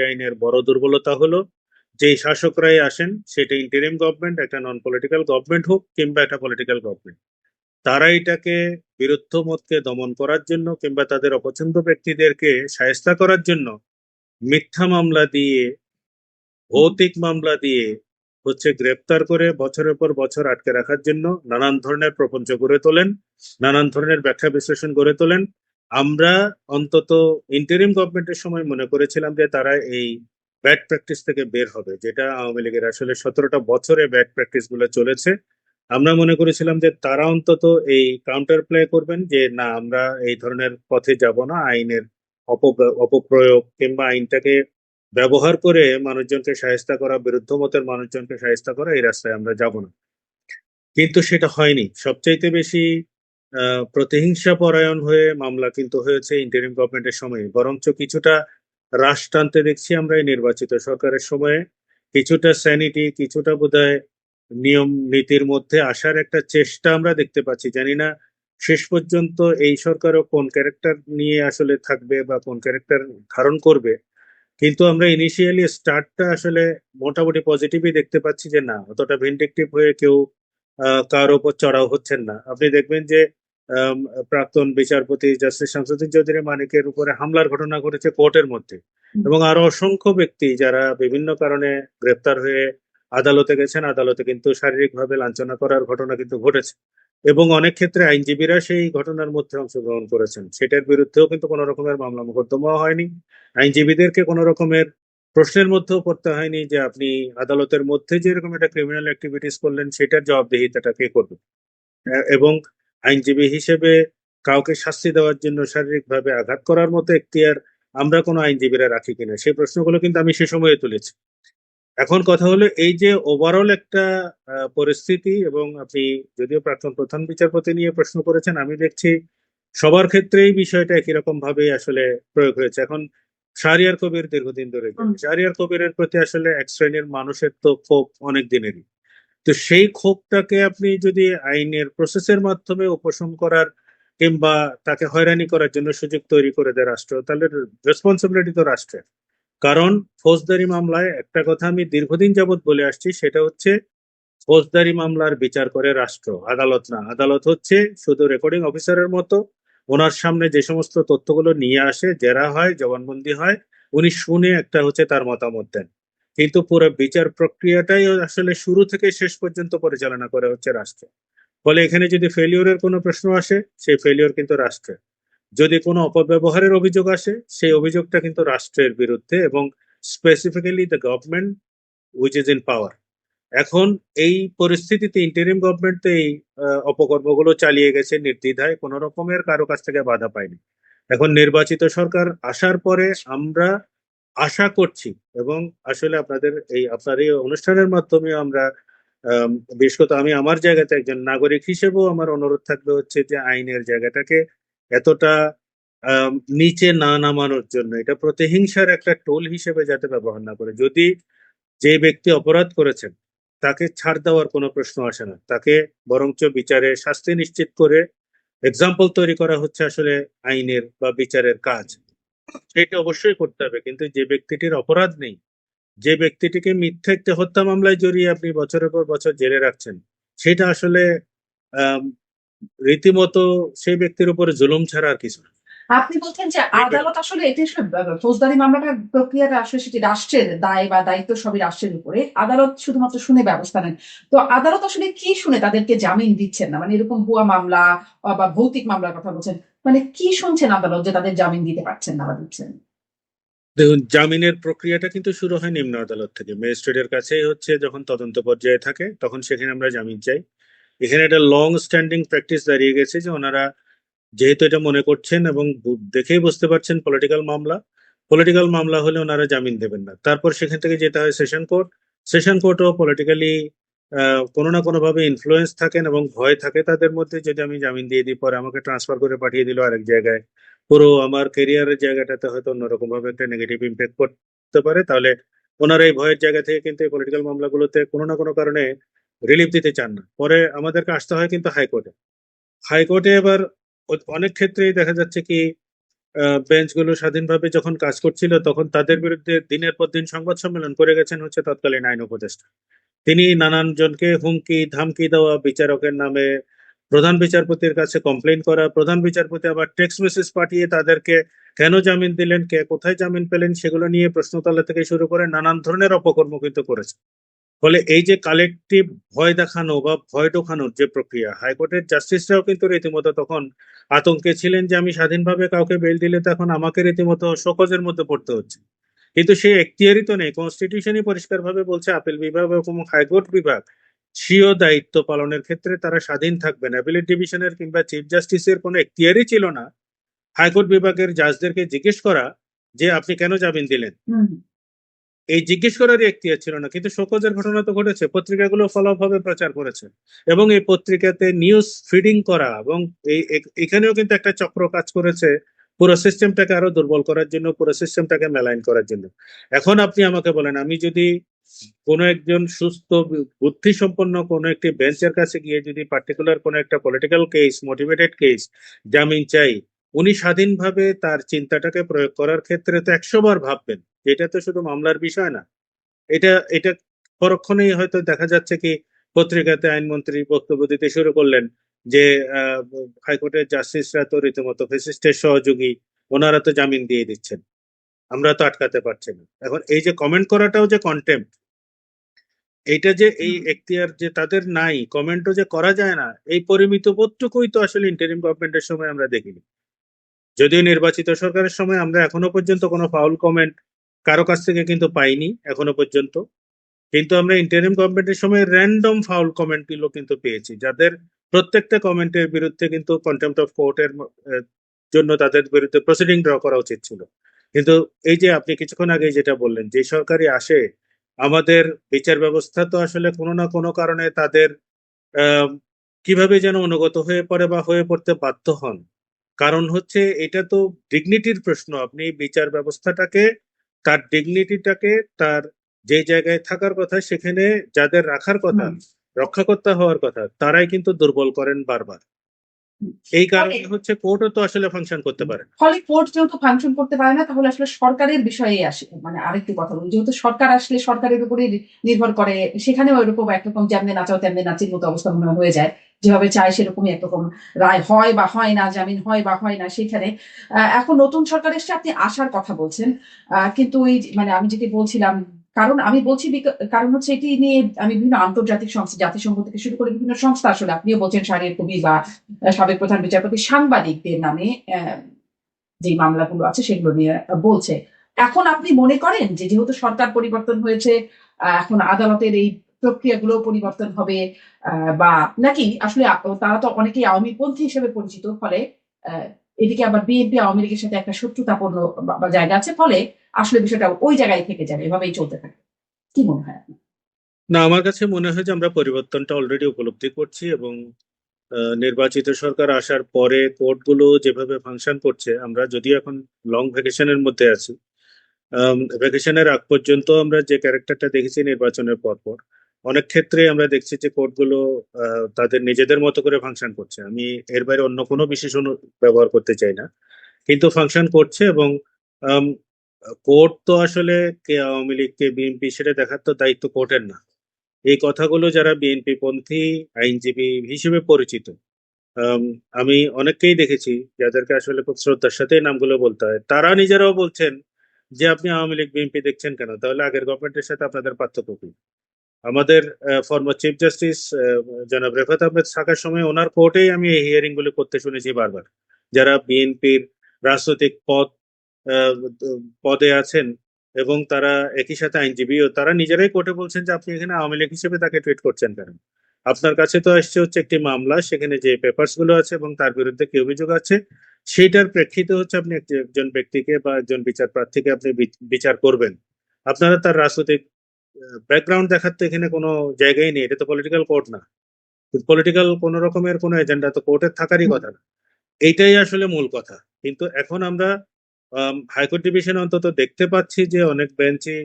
আইনের বড় দুর্বলতা হলো, যেই শাসকরাই আসেন, সেটা ইন্টারিম গভর্নমেন্ট, একটা নন পলিটিক্যাল গভর্নমেন্ট হোক কিংবা একটা পলিটিক্যাল গভর্নমেন্ট, তারা এটাকে বিরুদ্ধ মতকে দমন করার জন্য কিংবা তাদের অপছন্দ ব্যক্তিদেরকে শায়েস্তা করার জন্য মিথ্যা মামলা দিয়ে, ভৌতিক মামলা দিয়ে হচ্ছে গ্রেপ্তার করে বছরের পর বছর আটকে রাখার জন্য নানান ধরনের প্রপঞ্চ গড়ে তোলেন, নানান ধরনের ব্যাখ্যা বিশ্লেষণ গড়ে তোলেন। আমরা অন্তত ইন্টারিম গভর্নমেন্টের সময় মনে করেছিলাম যে তারা এই ব্যাড প্র্যাকটিস থেকে বের হবে, যেটা আওয়ামী লীগের আসলে 17টা বছরে ব্যাড প্র্যাকটিস গুলো চলেছে। আমরা মনে করেছিলাম যে তারা অন্তত এই কাউন্টার প্লে করবেন, যে না, আমরা এই ধরনের পথে যাব না, আইনের অপপ্রয়োগ কিংবা আইনটাকে ব্যবহার করে মানুষজনকে শায়েস্তা করা, বিরুদ্ধ মতের মানুষজনকে শায়েস্তা করা, এই রাস্তায় আমরা যাব না। কিন্তু সেটা হয়নি। সবচাইতে বেশি প্রতিহিংসা পরায়ণ হয়ে মামলা কিন্তু হয়েছে ইন্টারিম গভর্নমেন্টের সময়। বরঞ্চ কিছুটা রাশ টানতে দেখছি আমরা এই নির্বাচিত সরকারের সময়ে। কিছুটা স্যানিটি, কিছুটা বোধহয় নিয়ম নীতির মধ্যে আসার একটা চেষ্টা আমরা দেখতে পাচ্ছি। জানি না শেষ পর্যন্ত এই সরকারও কোন ক্যারেক্টার নিয়ে আসলে থাকবে বা কোন ক্যারেক্টার ধারণ করবে। কিন্তু আমরা ইনিশিয়ালি স্টার্টটা আসলে মোটামুটি পজিটিভই দেখতে পাচ্ছি, যে না, অতটা ভিন্ডিকটিভ হয়ে কেউ কারোর ওপর চড়াও হচ্ছেন না। আপনি দেখবেন যে আম, প্রাক্তন বিচারপতি জাস্টিস শামসুদ্দিন চৌধুরী মানিকের উপরে হামলার ঘটনা ঘটেছে কোর্টের মধ্যে, এবং আরো অসংখ্য ব্যক্তি যারা বিভিন্ন কারণে গ্রেপ্তার হয়ে আদালতে গেছেন, আদালতে কিন্তু শারীরিকভাবে লাঞ্ছনা করার ঘটনা কিন্তু ঘটেছে। এবং অনেক ক্ষেত্রে আইনজীবীরা সেই ঘটনার মধ্যে অংশগ্রহণ করেছেন, সেটার বিরুদ্ধেও কিন্তু কোনো রকমের মামলা মোকদ্দমা হয়নি। আইনজীবীদেরকে কোনো রকমের প্রশ্নের মধ্যেও পড়তে হয়নি যে আপনি আদালতের মধ্যে যেরকম একটা ক্রিমিনাল অ্যাক্টিভিটিস করলেন, সেটার জবাবদিহিতাটা কে করবে। এবং আইনজীবী হিসেবে কাউকে শাস্তি দেওয়ার জন্য শারীরিকভাবে আঘাত করার মতো এখতিয়ার আমরা কোনো আইনজীবীরা রাখি কিনা, সেই প্রশ্নগুলো কিন্তু আমি সে সময়ে তুলেছি। এখন কথা হলো, এই যে ওভারঅল একটা পরিস্থিতি, এবং আপনি যদিও প্রাক্তন প্রধান বিচারপতি নিয়ে প্রশ্ন করেছেন, আমি দেখছি সবার ক্ষেত্রেই বিষয়টা একই রকম ভাবে আসলে প্রয়োগ হয়েছে। এখন শাহরিয়ার কবির দীর্ঘদিন ধরে শাহরিয়ার কবিরের প্রতি আসলে এক শ্রেণীর মানুষের তো ক্ষোভ অনেক দিনেরই। তো সেই ক্ষোভটাকে আপনি যদি আইনের প্রসেসের মাধ্যমে উপশম করার কিংবা তাকে হয়রানি করার জন্য সুযোগ তৈরি করে দেয় রাষ্ট্র, তাহলে রেসপন্সিবিলিটি তো রাষ্ট্রের। কারণ ফৌজদারি মামলায় একটা কথা আমি দীর্ঘদিন যাবৎ বলে আসছি, সেটা হচ্ছে ফৌজদারি মামলার বিচার করে রাষ্ট্র, আদালত না। আদালত হচ্ছে শুধু রেকর্ডিং অফিসারের মতো। ওনার সামনে যে সমস্ত তথ্যগুলো নিয়ে আসে, জেরা হয়, জবানবন্দি হয়, উনি শুনে একটা হচ্ছে তার মতামত দেন। কিন্তু পুরো বিচার প্রক্রিয়াটাই আসলে শুরু থেকে শেষ পর্যন্ত পরিচালনা করে হচ্ছে রাষ্ট্র। ফলে এখানে যদি ফেলিওরের কোনো প্রশ্ন আসে, সেই ফেলিওর কিন্তু রাষ্ট্রের। যদি কোনো অপব্যবহারের অভিযোগ আসে, সেই অভিযোগটা কিন্তু রাষ্ট্রের বিরুদ্ধে, এবং specifically the government which is in পাওয়ার। এখন এই পরিস্থিতিতে ইন্টারিম গভর্নমেন্ট এই অপকর্মগুলো চালিয়ে গেছে নির্দ্বিধায়, কোনো রকমের কারো কাছ থেকে বাধা পায়নি। এখন নির্বাচিত সরকার আসার পরে আমরা আশা করছি, এবং আসলে আপনার এই অনুষ্ঠানের মাধ্যমে আমরা আম, বিশেষত আমি আমার জায়গাতে একজন নাগরিক হিসেবেও আমার অনুরোধ থাকবে হচ্ছে যে আইনের জায়গাটাকে এতটা নিচে না নামানোর জন্য, এটা প্রতিহিংসার একটা টোল হিসেবে যাতে ব্যবহার না করে। যদি যে ব্যক্তি অপরাধ করেছেন তাকে ছাড় দেওয়ার কোনো প্রশ্ন আসে না, তাকে বরঞ্চ বিচারে শাস্তি নিশ্চিত করে এক্সাম্পল তৈরি করা হচ্ছে আসলে আইনের বা বিচারের কাজ। সেটা অবশ্যই করতে হবে, কিন্তু যে ব্যক্তিটির অপরাধ নেই, যে ব্যক্তিটিকে মিথ্যা একটি হত্যা মামলায় জড়িয়ে আপনি বছরের পর বছর জেলে রাখছেন, সেটা আসলে রীতিমতো সেই ব্যক্তির উপরে জুলুম ছাড়া আর কিছু না। আপনি বলছেন যে আদালত আসলে এটি আসলে ফৌজদারি মামলাটার প্রক্রিয়াটা আসলে সেটি রাষ্ট্রের দায় বা দায়িত্ব সবই রাষ্ট্রের উপরে। আদালত শুধুমাত্র শুনে ব্যবস্থা নেন। তো আদালত আসলে কি শুনে তাদেরকে জামিন দিচ্ছেন না? মানে এরকম ভুয়া মামলা বা ভৌতিক মামলার কথা বলছেন। মানে কি শুনছেন আদালত যে তাদের জামিন দিতে পারছেন না বা দিচ্ছেন? দেখুন, জামিনের প্রক্রিয়াটা কিন্তু শুরু হয় নিম্ন আদালত থেকে, ম্যাজিস্ট্রেটের কাছেই হচ্ছে যখন তদন্ত পর্যায়ে থাকে তখন সেখানে আমরা জামিন চাই। এখানে একটা লং স্ট্যান্ডিং প্র্যাকটিস দাঁড়িয়ে গেছে যে ওনারা যেহেতু এটা মনে করছেন এবং দেখেই বুঝতে পারছেন পলিটিক্যাল মামলা হলে ওনারা জামিন দেবেন না, তারপর সেখান থেকে যেতে হয় সেশন কোর্টও পলিটিক্যালি কোনো না কোনো ভাবে ইনফ্লুয়েন্স থাকেন এবং ভয় থাকে তাদের মধ্যে, যদি আমি জামিন দিয়ে দিই পরে আমাকে ট্রান্সফার করে পাঠিয়ে দিল আরেক জায়গায়, পুরো আমার কেরিয়ারের জায়গাটাতে হয়তো অন্যরকম ভাবে একটা নেগেটিভ ইম্প্যাক্ট করতে পারে, তাহলে ওনারা এই ভয়ের জায়গা থেকে কিন্তু এই পলিটিক্যাল মামলাগুলোতে কোনো না কোনো কারণে রিলিফ দিতে চান না, পরে আমাদেরকে আসতে হয় কিন্তু হাইকোর্টে এবার অনেক ক্ষেত্রেই দেখা যাচ্ছে কি বেঞ্চগুলো স্বাধীনভাবে যখন কাজ করছিল তখন তাদের বিরুদ্ধে দিনের পর দিন সংবাদ সম্মেলন করে গেছেন হচ্ছে তৎকালীন আইন উপদেষ্টা। তিনি নানান জনকে হুমকি ধামকি দেওয়া, বিচারকের নামে প্রধান বিচারপতির কাছে কমপ্লেন করা, প্রধান বিচারপতি আবার টেক্সট মেসেজ পাঠিয়ে তাদেরকে কেন জামিন দিলেন, কে কোথায় জামিন পেলেন সেগুলো নিয়ে প্রশ্ন তোলা থেকে শুরু করে নানান ধরনের অপকর্ম কিন্তু করেছে। ফলে এই যে কালেকটিভ ভয় দেখানো বা ভয় ঢোকানোর যে প্রক্রিয়া, হাইকোর্টের জাস্টিসরাও কিন্তু রীতিমতো তখন আতঙ্কে ছিলেন যে আমি স্বাধীনভাবে কাউকে বেল দিলে তো এখন আমাকে রীতিমতো শোকজের মধ্যে পড়তে হচ্ছে। কিন্তু সেই এখতিয়ারই তো নেই, কনস্টিটিউশনই পরিষ্কারভাবে বলছে আপিল বিভাগ এবং হাইকোর্ট বিভাগ স্বীয় দায়িত্ব পালনের ক্ষেত্রে তারা স্বাধীন থাকবেন। অ্যাপিলেট ডিভিশনের কিংবা চিফ জাস্টিসের কোনো এখতিয়ারই ছিল না হাইকোর্ট বিভাগের জাজদেরকে জিজ্ঞেস করা যে আপনি কেন জামিন দিলেন, হুম। এই জিজ্ঞেস করারই এখতিয়ার ছিল না। কিন্তু শোকজের ঘটনা তো ঘটেছে, পত্রিকাগুলো ফলাভাবে প্রচার করেছে এবং এই পত্রিকাতে নিউজ ফিডিং করা এবং এখানেও কিন্তু একটা চক্র কাজ করেছে পুরো সিস্টেমটাকে আরো দুর্বল করার জন্য, পুরো সিস্টেমটাকে মেলাইন করার জন্য। এখন আপনি আমাকে বলেন, আমি যদি কোনো একজন সুস্থ বুদ্ধিসম্পন্ন কোনো একটি বেঞ্চের কাছে গিয়ে যদি পার্টিকুলার কোনো একটা পলিটিক্যাল কেস, মোটিভেটেড কেস জামিন চাই, উনি স্বাধীনভাবে তার চিন্তাটাকে প্রয়োগ করার ক্ষেত্রে তো 100 বার ভাববেন। এটা তো শুধু মামলার বিষয় না, এটা এটা পরক্ষণেই হয়তো দেখা যাচ্ছে কি পত্রিকাতে আইনমন্ত্রী বক্তব্য দিতে শুরু করলেন যে আহ, হাইকোর্টের জাস্টিসরা তো রীতিমতো ফ্যাসিস্টের সহযোগী, ওনারা তো জামিন দিয়ে দিচ্ছেন, আমরা তো আটকাতে পারছি না। এখন এই যে কমেন্ট করাটাও যে কন্টেম্প্ট, এইটা যে এই হুম। এখতিয়ার যে তাদের নাই, কমেন্টও যে করা যায় না, এই পরিমিত বোধটুকুই তো আসলে ইন্টারিম গভর্নমেন্টের সময় আমরা দেখিনি। যদিও নির্বাচিত সরকারের সময় আমরা এখনো পর্যন্ত কোনো ফাউল কমেন্ট কারো কাছ থেকে কিন্তু পাইনি এখনো পর্যন্ত, কিন্তু আমরা ইন্টারিম গভর্নমেন্টের সময় র্যান্ডম ফাউল কমেন্ট গুলো কিন্তু পেয়েছি, যাদের প্রত্যেকটা কমেন্টের বিরুদ্ধে কিন্তু কন্টেম্পট অফ কোর্টের জন্য তাদের বিরুদ্ধে প্রসিডিং ড্র করা উচিত ছিল। কিন্তু এই যে আপনি কিছুক্ষণ আগে যেটা বললেন, যে সরকারি আসে আমাদের বিচার ব্যবস্থা তো আসলে কোনো না কোনো কারণে তাদের আহ, কিভাবে যেন অনুগত হয়ে পড়ে বা হয়ে পড়তে বাধ্য হন। কারণ হচ্ছে এটা তো ডিগনিটির প্রশ্ন, আপনি বিচার ব্যবস্থাটাকে, তার ডিগনিটিটাকে, তার যে জায়গায় থাকার কথা সেখানে যাদের রাখার কথা, হুম। রক্ষাকর্তা হওয়ার কথা, তারাই কিন্তু দুর্বল করেন বারবার। হুম। এই ফলে কারণে হচ্ছে কোর্টও তো আসলে ফাংশন করতে পারে না। ফলে কোর্ট যেহেতু ফাংশন করতে পারে না তাহলে আসলে সরকারের বিষয়ে আসে, মানে আরেকটি কথা বলি, যেহেতু সরকার আসলে সরকারের উপরে নির্ভর করে, সেখানেও এরকম একরকম যেমনি নাচাও তেমনি নাচির মতো অবস্থা মনে হয় হয়ে যায়, যেভাবে চায় সেরকমই একরকম রায় হয় বা হয় না, জামিন হয় বা হয় না সেখানে। এখন নতুন সরকার এসছে, আপনি আসার কথা বলছেন, কিন্তু ওই মানে আমি যেটি বলছিলাম, কারণ আমি বলছি কারণ হচ্ছে এটি নিয়ে আমি বিভিন্ন আন্তর্জাতিক সংস্থা, জাতিসংঘ থেকে শুরু করে বিভিন্ন সংস্থা, আসলে আপনিও বলছেন শাহরিয়ার কবির বা সাবেক প্রধান বিচারপতি, সাংবাদিকদের নামে যে মামলাগুলো আছে সেগুলো নিয়ে বলছে। এখন আপনি মনে করেন যে যেহেতু সরকার পরিবর্তন হয়েছে, এখন আদালতের এই প্রক্রিয়াগুলো পরিবর্তন হবে, বা নাকি আসলে তারা তো অনেকেই আওয়ামীপন্থী হিসেবে পরিচিত, ফলে আহ, এদিকে আবার বিএনপি আওয়ামী লীগের সাথে একটা শত্রুতাপূর্ণ বা জায়গা আছে, ফলে আসলে বিষয়টা ওই জায়গায় থেকে যাবে, এভাবেই চলতে থাকে। কি মনে হয় আপনার? না, আমার কাছে মনে হয় যে আমরা পরিবর্তনটা অলরেডি উপলব্ধি করছি এবং নির্বাচিত সরকার আসার পরে কোর্টগুলো যেভাবে ফাংশন করছে, আমরা যদিও এখন লং ভ্যাকেশনের মধ্যে আছি, ভ্যাকেশনের আগ পর্যন্ত আমরা যে ক্যারেক্টারটা দেখেছি নির্বাচনের পর পর, অনেক ক্ষেত্রে আমরা দেখছি যে কোর্টগুলো তাদের নিজেদের মতো করে ফাংশন করছে। আমি এর বাইরে অন্য কোনো বিশেষণ ব্যবহার করতে চাই না, কিন্তু ফাংশন করছে এবং কোর্ট তো আসলে কে আওয়ামী লীগ কে বিএনপি সেটা দেখার তো দায়িত্ব কোর্টের না। এই কথাগুলো যারা বিএনপি পন্থী আইনজীবী হিসেবে পরিচিত আম, আমি অনেককেই দেখেছি যাদেরকে আসলে খুব শ্রদ্ধার সাথে এই নামগুলো বলতে হয়, তারা নিজেরাও বলছেন যে আপনি আওয়ামী লীগ বিএনপি দেখছেন কেন, তাহলে আগের গভর্নমেন্টের সাথে আপনাদের পার্থক্য কি? আমাদের ফর্মার চিফ জাস্টিস জনাব রেফাত আহমেদ থাকার সময় ওনার কোর্টেই আমি এই হিয়ারিং গুলো করতে শুনেছি বারবার। যারা বিএনপির রাজনৈতিক আহ, পদে আছেন এবং তারা একই সাথে আইনজীবীও, তারা নিজেরাই কোর্টে বলছেন যে আপনি এখানে আওয়ামী লীগ হিসেবে তাকে ট্রিট করছেন কেন? আপনার কাছে তো আসছে হচ্ছে একটি মামলা, সেখানে যে পেপারস গুলো আছে এবং তার বিরুদ্ধে কি অভিযোগ আছে সেইটার প্রেক্ষিতে হচ্ছে আপনি একজন ব্যক্তিকে বা একজন বিচার প্রার্থীকে আপনি বিচার করবেন। আপনারা তার রাজনৈতিক ব্যাকগ্রাউন্ড দেখার তো এখানে কোনো জায়গাই নেই, এটা তো পলিটিক্যাল কোর্ট না। পলিটিক্যাল কোন রকমের কোনো এজেন্ডা তো কোর্টের থাকারই হুম, কথা না। এইটাই আসলে মূল কথা। কিন্তু এখন আমরা হাইকোর্ট ডিভিশন অন্তত দেখতে পাচ্ছি যে অনেক বেঞ্চই,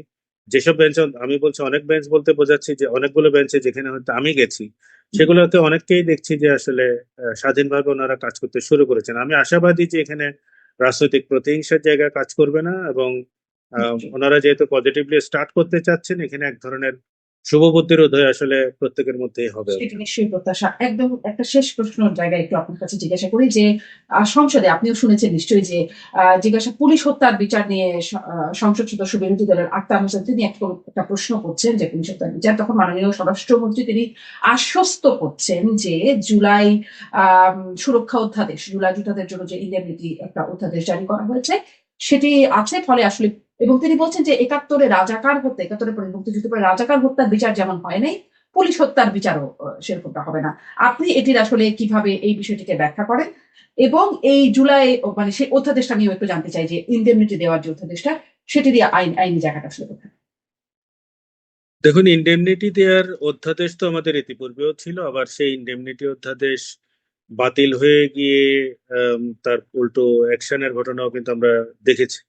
যেসব বেঞ্চ, আমি বলছি অনেক বেঞ্চ বলতে বোঝাচ্ছি যে অনেকগুলো বেঞ্চে যেখানে হয়তো আমি গেছি, হুম, সেগুলোতে অনেককেই দেখছি যে আসলে স্বাধীনভাবে ওনারা কাজ করতে শুরু করেছেন। আমি আশাবাদী যে এখানে রাজনৈতিক প্রতিহিংসার জায়গায় কাজ করবে না, এবং নিশ্চয়ই। ওনারা যেহেতু পজিটিভলি স্টার্ট করতে চাচ্ছেন, এখানে এক ধরনের শুভবুদ্ধির উদয় আসলে প্রত্যেকের মধ্যেই হবে। সেটি নিশ্চয়ই প্রত্যাশা। একদম একটা শেষ প্রশ্নের জায়গায় একটু আপনার কাছে জিজ্ঞাসা করি যে সংসদে আপনিও শুনেছেন নিশ্চয়ই যে পুলিশ হত্যার বিচার নিয়ে সংসদ সদস্য বিরোধী দলের আক্তার হোসেন তিনি একটা প্রশ্ন করছেন যে পুলিশ হত্যার বিচার, তখন মাননীয় স্বরাষ্ট্রমন্ত্রী তিনি আশ্বস্ত করছেন যে জুলাই সুরক্ষা অধ্যাদেশ, জুলাই যোদ্ধাদের জন্য যে ইন্ডেমনিটি একটা অধ্যাদেশ জারি করা হয়েছে সেটি আছে, ফলে আসলে এবং তিনি বলছেন যে একাত্তরের পরে মুক্তিযুদ্ধের পরে রাজাকার হত্যার বিচার যেমন হয় নাই, পুলিশ হত্যার বিচারও সেরকমটা হবে না। আপনি এটির আসলে কিভাবে এই বিষয়টিকে ব্যাখ্যা করেন? এবং এই জুলাই সেই অধ্যাদেশটা নিয়েও একটু জানতে চাই যে ইন্ডেমনিটি দেওয়ার যে অধ্যাদেশটা সেটিরই আইনি জায়গাটা আসলে কোথায়? দেখুন, ইন্ডেমনিটি দেওয়ার অধ্যাদেশ তো আমাদের ইতিপূর্বেও ছিল, আবার সেই ইন্ডেমনিটি অধ্যাদেশ বাতিল হয়ে গিয়ে তার উল্টো অ্যাকশনের ঘটনাও কিন্তু আমরা দেখেছি।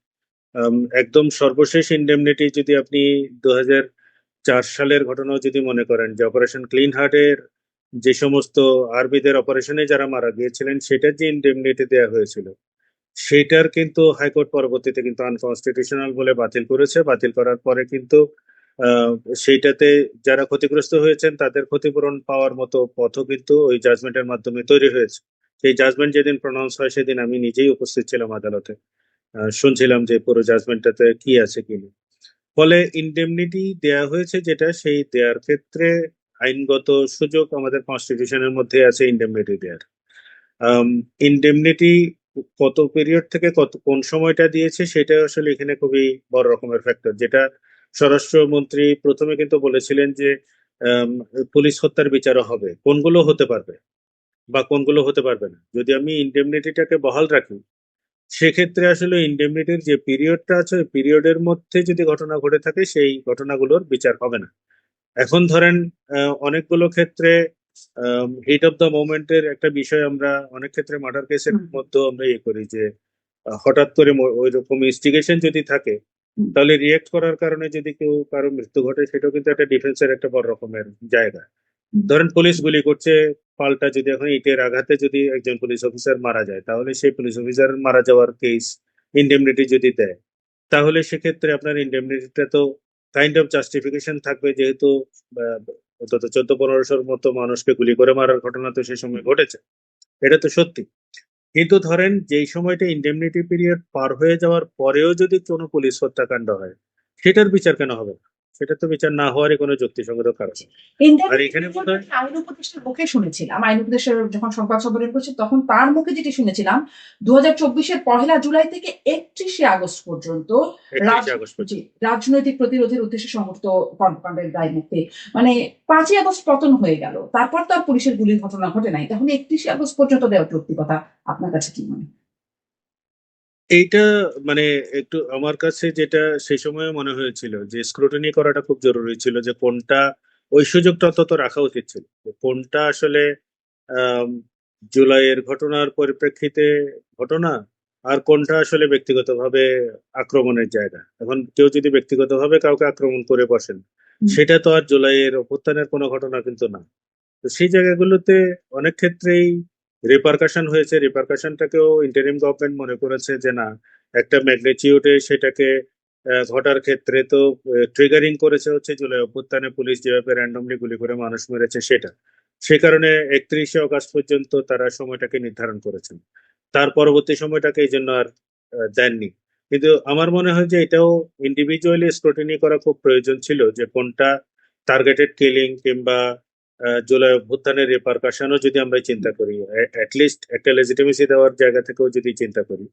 একদম সর্বশেষ ইন্ডেমনিটি যদি আপনি 2004 সালের ঘটনাও যদি মনে করেন, যে অপারেশন ক্লিন হার্টের যে সমস্ত আর্মিদের অপারেশনে যারা মারা গিয়েছিলেন, সেটার যে ইন্ডেমনিটি দেওয়া হয়েছিল, সেটার কিন্তু হাইকোর্ট পরবর্তীতে কিন্তু আনকনস্টিটিউশনাল বলে বাতিল করেছে। বাতিল করার পরে কিন্তু আহ, সেইটাতে যারা ক্ষতিগ্রস্ত হয়েছেন তাদের ক্ষতিপূরণ পাওয়ার মতো পথও কিন্তু ওই জাজমেন্টের মাধ্যমে তৈরি হয়েছে। সেই জাজমেন্ট যেদিন প্রনাউন্স হয় সেদিন আমি নিজেই উপস্থিত ছিলাম আদালতে, শুনছিলাম যে পুরো জাজমেন্টটাতে কি আছে কি নেই। ফলে ইন্ডেমনিটি দেয়া হয়েছে যেটা, সেই দেওয়ার ক্ষেত্রে আইনগত সুযোগ আমাদের কনস্টিটিউশনের মধ্যে আছে ইন্ডেমনিটি দেওয়ার। ইন্ডেমনিটি কত পিরিয়ড থেকে কত কোন সময়টা দিয়েছে সেটা আসলে এখানে খুবই বড় রকমের ফ্যাক্টর, যেটা স্বরাষ্ট্রমন্ত্রী প্রথমে কিন্তু বলেছিলেন যে আম, পুলিশ হত্যার বিচারও হবে, কোনগুলো হতে পারবে বা কোনগুলো হতে পারবে না। যদি আমি ইন্ডেমনিটিটাকে বহাল রাখি, সেক্ষেত্রে আসলে ইন্ডেমনিটির যে পিরিয়ডটা আছে ওই পিরিয়ডের মধ্যে যদি ঘটনা ঘটে থাকে সেই ঘটনাগুলোর বিচার হবে না। এখন ধরেন অনেকগুলো ক্ষেত্রে হিট অফ দ্য মোমেন্টের একটা বিষয় আমরা অনেক ক্ষেত্রে মার্ডার কেসের হুম, মধ্যে আমরা ইয়ে করি যে হঠাৎ করে ওই রকম ইনস্টিগেশন যদি থাকে, হুম, তাহলে রিয়েক্ট করার কারণে যদি কেউ কারো মৃত্যু ঘটে, সেটাও কিন্তু একটা ডিফেন্সের একটা বড় রকমের জায়গা। হুম, ধরেন পুলিশ গুলি করছে, পাল্টা যদি এখন ইটের আঘাতে যদি একজন পুলিশ অফিসার মারা যায়, তাহলে সেই পুলিশ অফিসার মারা যাওয়ার কেস ইন্ডেমনিটি যদি দেয়, তাহলে সেক্ষেত্রে আপনার ইন্ডেমনিটিটা তো কাইন্ড অফ জাস্টিফিকেশন থাকবে, যেহেতু আহ, অন্তত 14-15শোর মতো মানুষকে গুলি করে মারার ঘটনা তো সেই সময় ঘটেছে, এটা তো সত্যি। কিন্তু ধরেন যেই সময়টা ইন্ডেমনিটি পিরিয়ড পার হয়ে যাওয়ার পরেও যদি কোনো পুলিশ হত্যাকাণ্ড হয়, সেটার বিচার কেন হবে না? সেটা তো বিচার না হওয়ারই কোনো যুক্তিসঙ্গত কারণ নেই। আর ইন্ডেমনিটি এখানে বোধ বিষয়টা হয় আমি আইন উপদেষ্টার মুখে শুনেছিলাম। আইন উপদেষ্টার যখন সংবাদ সম্মেলন করছে তখন তার মুখে যেটি শুনেছিলাম, 2024-এর 1 জুলাই থেকে 31 আগস্ট পর্যন্ত 31 আগস্ট জি, পর্যন্ত। রাজনৈতিক প্রতিরোধের উদ্দেশ্যে সংঘটিত কর্মকাণ্ডের দায় মুক্তি। মানে 5ই আগস্ট পতন হয়ে গেল, তারপর তো আর পুলিশের গুলির ঘটনা ঘটে নাই, তখন 31 আগস্ট পর্যন্ত দেওয়ার যৌক্তিকতা আপনার কাছে কি মনে হয়? এইটা মানে একটু আমার কাছে যেটা সেই সময় মনে হয়েছিল যে স্ক্রুটিনি করাটা খুব জরুরি ছিল, যে কোনটা ওই সুযোগটা অন্তত রাখা উচিত ছিল, যে কোনটা আসলে আম, জুলাইয়ের ঘটনার পরিপ্রেক্ষিতে ঘটনা, আর কোনটা আসলে ব্যক্তিগতভাবে আক্রমণের জায়গা। এখন কেউ যদি ব্যক্তিগতভাবে কাউকে আক্রমণ করে বসেন, হুম, সেটা তো আর জুলাইয়ের অভ্যুত্থানের কোনো ঘটনা কিন্তু না। তো সেই জায়গাগুলোতে অনেক ক্ষেত্রেই রিপারকাশন হয়েছে, রিপারকাশনটাকেও ইন্টারিম গভর্নমেন্ট মনে করেছে যে না, একটা ম্যাগনিটিউডে সেটাকে ঘটার ক্ষেত্রে তো ট্রিগারিং করেছে হচ্ছে জুলাই অভ্যুত্থানে পুলিশ যেভাবে র্যান্ডমলি গুলি করে মানুষ মেরেছে সেটা। সে কারণে 31শে অগাস্ট পর্যন্ত তারা সময়টাকে নির্ধারণ করেছেন। তার পরবর্তী সময়টাকে এই জন্য আর দেননি। কিন্তু আমার মনে হয় যে এটাও ইন্ডিভিজুয়ালি স্ক্রুটিনি করা খুব প্রয়োজন ছিল, যে কোনটা টার্গেটেড কিলিং কিংবা জুলাই অভ্যুত্থানের রেপারকাশনও যদি আমরা চিন্তা করি, অ্যাটলিস্ট একটা লেজিটিমেসি দেওয়ার জায়গা থেকেও যদি চিন্তা করি,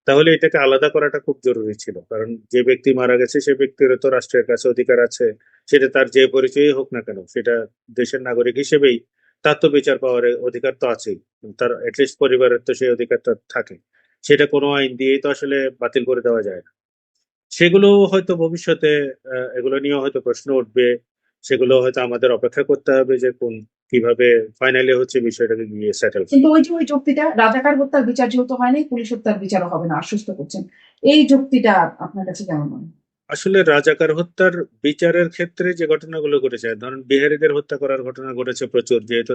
তাহলে এটাকে আলাদা করাটা খুব জরুরি ছিল। কারণ যে ব্যক্তি মারা গেছে সে ব্যক্তিরও তো রাষ্ট্রের কাছে অধিকার আছে, সেটা তার যে পরিচয়ই হোক না কেন, সেটা দেশের নাগরিক হিসেবেই তার তো বিচার পাওয়ার অধিকার তো আছেই, তার অ্যাটলিস্ট পরিবারের তো সেই অধিকারটা থাকে। সেটা কোনো আইন দিয়েই তো আসলে বাতিল করে দেওয়া যায় না। সেগুলো হয়তো ভবিষ্যতে এগুলো নিয়ে হয়তো প্রশ্ন উঠবে, সেগুলো হয়তো আমাদের অপেক্ষা করতে হবে যে কিভাবে ফাইনালি হচ্ছে বিষয়টাকে গিয়ে সেটেল। কিন্তু ওই যুক্তিটা রাজাকার হত্যার বিচার যেহেতু হয়নি, পুলিশ হত্যার বিচারও হবে না আশ্বস্ত করছেন, এই যুক্তিটা আপনার কাছে কেমন মনে হয়? আসলে রাজাকার হত্যার বিচারের ক্ষেত্রে যে ঘটনাগুলো ঘটেছে, ধরুন বিহারীদের হত্যা করার ঘটনা ঘটেছে প্রচুর, যেহেতু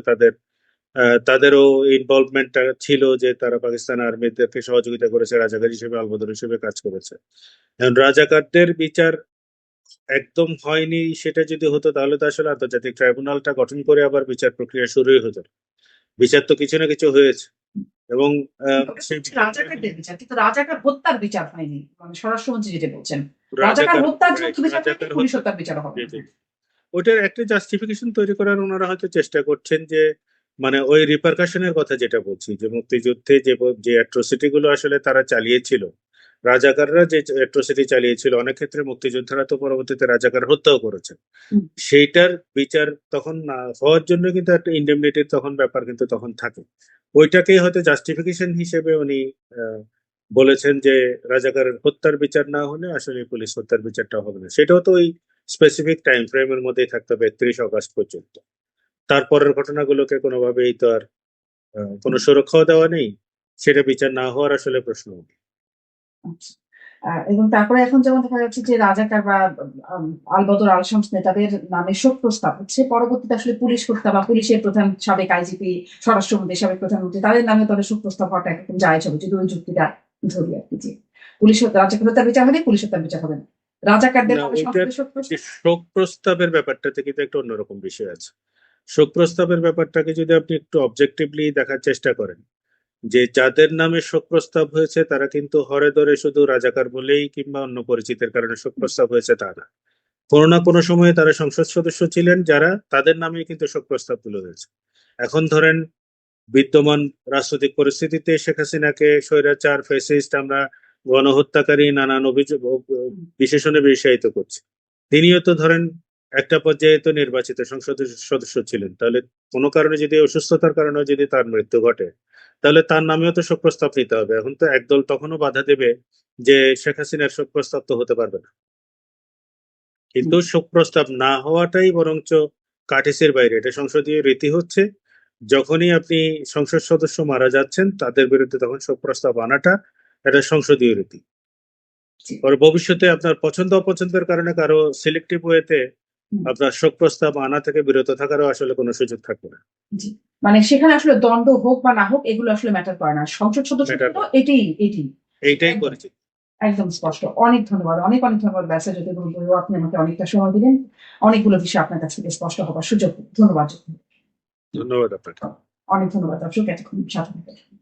তাদেরও ইনভলভমেন্টটা ছিল, যে তারা পাকিস্তান আর্মিদেরকে সহযোগিতা করেছে, রাজাকার হিসেবে আলবদর হিসেবে কাজ করেছে। এখন রাজাকারদের বিচার একদম হয়নি, সেটা যদি হতো তাহলে তো আসলে আন্তর্জাতিক ট্রাইব্যুনালটা গঠন করে আবার বিচার প্রক্রিয়া শুরুই হতো না। বিচার তো কিছু না কিছু হয়েছে, এবং রাজাকারদের বিচার, কিন্তু রাজাকার হত্যার বিচার হয়নি, মানে স্বরাষ্ট্রমন্ত্রী যেটা বলছেন রাজাকার হত্যার যেহেতু বিচার হয়নি, পুলিশ হত্যার বিচার হবে না। ওটার একটা জাস্টিফিকেশন তৈরি করার ওনারা হয়তো চেষ্টা করছেন, যে মানে ওই রিপারকাশনের কথা যেটা বলছি, যে মুক্তিযুদ্ধে যে অ্যাট্রোসিটি গুলো আসলে তারা চালিয়েছিল, রাজাকাররা যে অ্যাট্রোসিটি চালিয়েছিল, অনেক ক্ষেত্রে মুক্তিযোদ্ধারা তো পরবর্তীতে রাজাকার হত্যাও করেছেন। সেইটার বিচার তখন না হওয়ার জন্য কিন্তু একটা ইন্ডেমনিটির তখন ব্যাপার কিন্তু তখন থাকে। ওইটাকেই হয়তো জাস্টিফিকেশন হিসেবে উনি বলেছেন যে রাজাকার হত্যার বিচার না হলে আসলে পুলিশ হত্যার বিচারটা হবে না। সেটাও তো ওই স্পেসিফিক টাইম ফ্রেমের মধ্যেই থাকতে হবে, 31 অগাস্ট পর্যন্ত। তারপরের ঘটনাগুলোকে কোনোভাবেই তো আর কোনো সুরক্ষাও দেওয়া নেই, সেটা বিচার না হওয়ার আসলে প্রশ্ন। আচ্ছা। এবং তারপরে এখন যেমন দেখা যাচ্ছে যে রাজাকার বা আলবদর আল শামস নেতাদের নামে শোক প্রস্তাব হচ্ছে, পরবর্তীতে আসলে পুলিশ হত্যা বা পুলিশের প্রধান সাবেক আইজিপি, স্বরাষ্ট্রমন্ত্রী, সাবেক প্রধানমন্ত্রী, তাদের নামে তাদের শোক প্রস্তাব হওয়াটা একদম জায়েজ হবে, যদি ওই যুক্তিটা ধরি আর কি, যে পুলিশ রাজাকার হত্যার বিচার হবে, পুলিশ হত্যার বিচার হবে না, রাজাকারদের নামে শোক প্রস্তাব। শোক প্রস্তাবের ব্যাপারটাতে কিন্তু একটা অন্যরকম বিষয় আছে। শোক প্রস্তাবের ব্যাপারটাকে যদি আপনি একটু অবজেক্টিভলি দেখার চেষ্টা করেন, যে যাদের নামে শোক প্রস্তাব হয়েছে তারা কিন্তু হরে ধরে শুধু রাজাকার বলেই কিংবা অন্য পরিচিতির কারণে শোক প্রস্তাব হয়েছে তা না, কোনো না কোনো সময়ে তারা সংসদ সদস্য ছিলেন যারা তাদের নামে কিন্তু শোক প্রস্তাব তুলে হয়েছে। এখন ধরেন বিদ্যমান রাজনৈতিক পরিস্থিতিতে শেখ হাসিনাকে স্বৈরাচার, ফ্যাসিস্ট, আমরা গণহত্যাকারী নানান অভিযোগ বিশেষণে বিশেষায়িত করছি। তিনিও তো ধরেন একটা পর্যায়ে তো নির্বাচিত সংসদ সদস্য ছিলেন, তাহলে কোনো কারণে যদি অসুস্থতার কারণে যদি তার মৃত্যু ঘটে, তাহলে তার নামেও তো শোক প্রস্তাব নিতে হবে। এখন তো একদল তখনও বাধা দেবে যে শেখ হাসিনার শোক প্রস্তাব তো হতে পারবে না, কিন্তু শোক প্রস্তাব না হওয়াটাই বরঞ্চ কাটিসের বাইরে। এটা সংসদীয় রীতি হচ্ছে, যখনই আপনি সংসদ সদস্য মারা যাচ্ছেন তাদের বিরুদ্ধে তখন শোক প্রস্তাব আনাটা এটা সংসদীয় রীতি। পরে ভবিষ্যতে আপনার পছন্দ অপছন্দের কারণে কারো সিলেক্টিভ ওয়েতে আপনার শোক প্রস্তাব আনা থেকে বিরত থাকারও আসলে কোনো সুযোগ থাকবে না। মানে সেখানে আসলে দণ্ড হোক বা না হোক এগুলো আসলে ম্যাটার করে না, সংসদ সদস্য এইটাই করেছি। একদম স্পষ্ট। অনেক ধন্যবাদ, অনেক ধন্যবাদ ব্যাসা জ্যোতির্ময়, আপনি আমাকে অনেকটা সময় দিলেন, অনেকগুলো বিষয় আপনার কাছ থেকে স্পষ্ট হবার সুযোগ। ধন্যবাদ। ধন্যবাদ আপনাকে। অনেক ধন্যবাদ দর্শক, এতক্ষণ সাথে থাকার জন্য।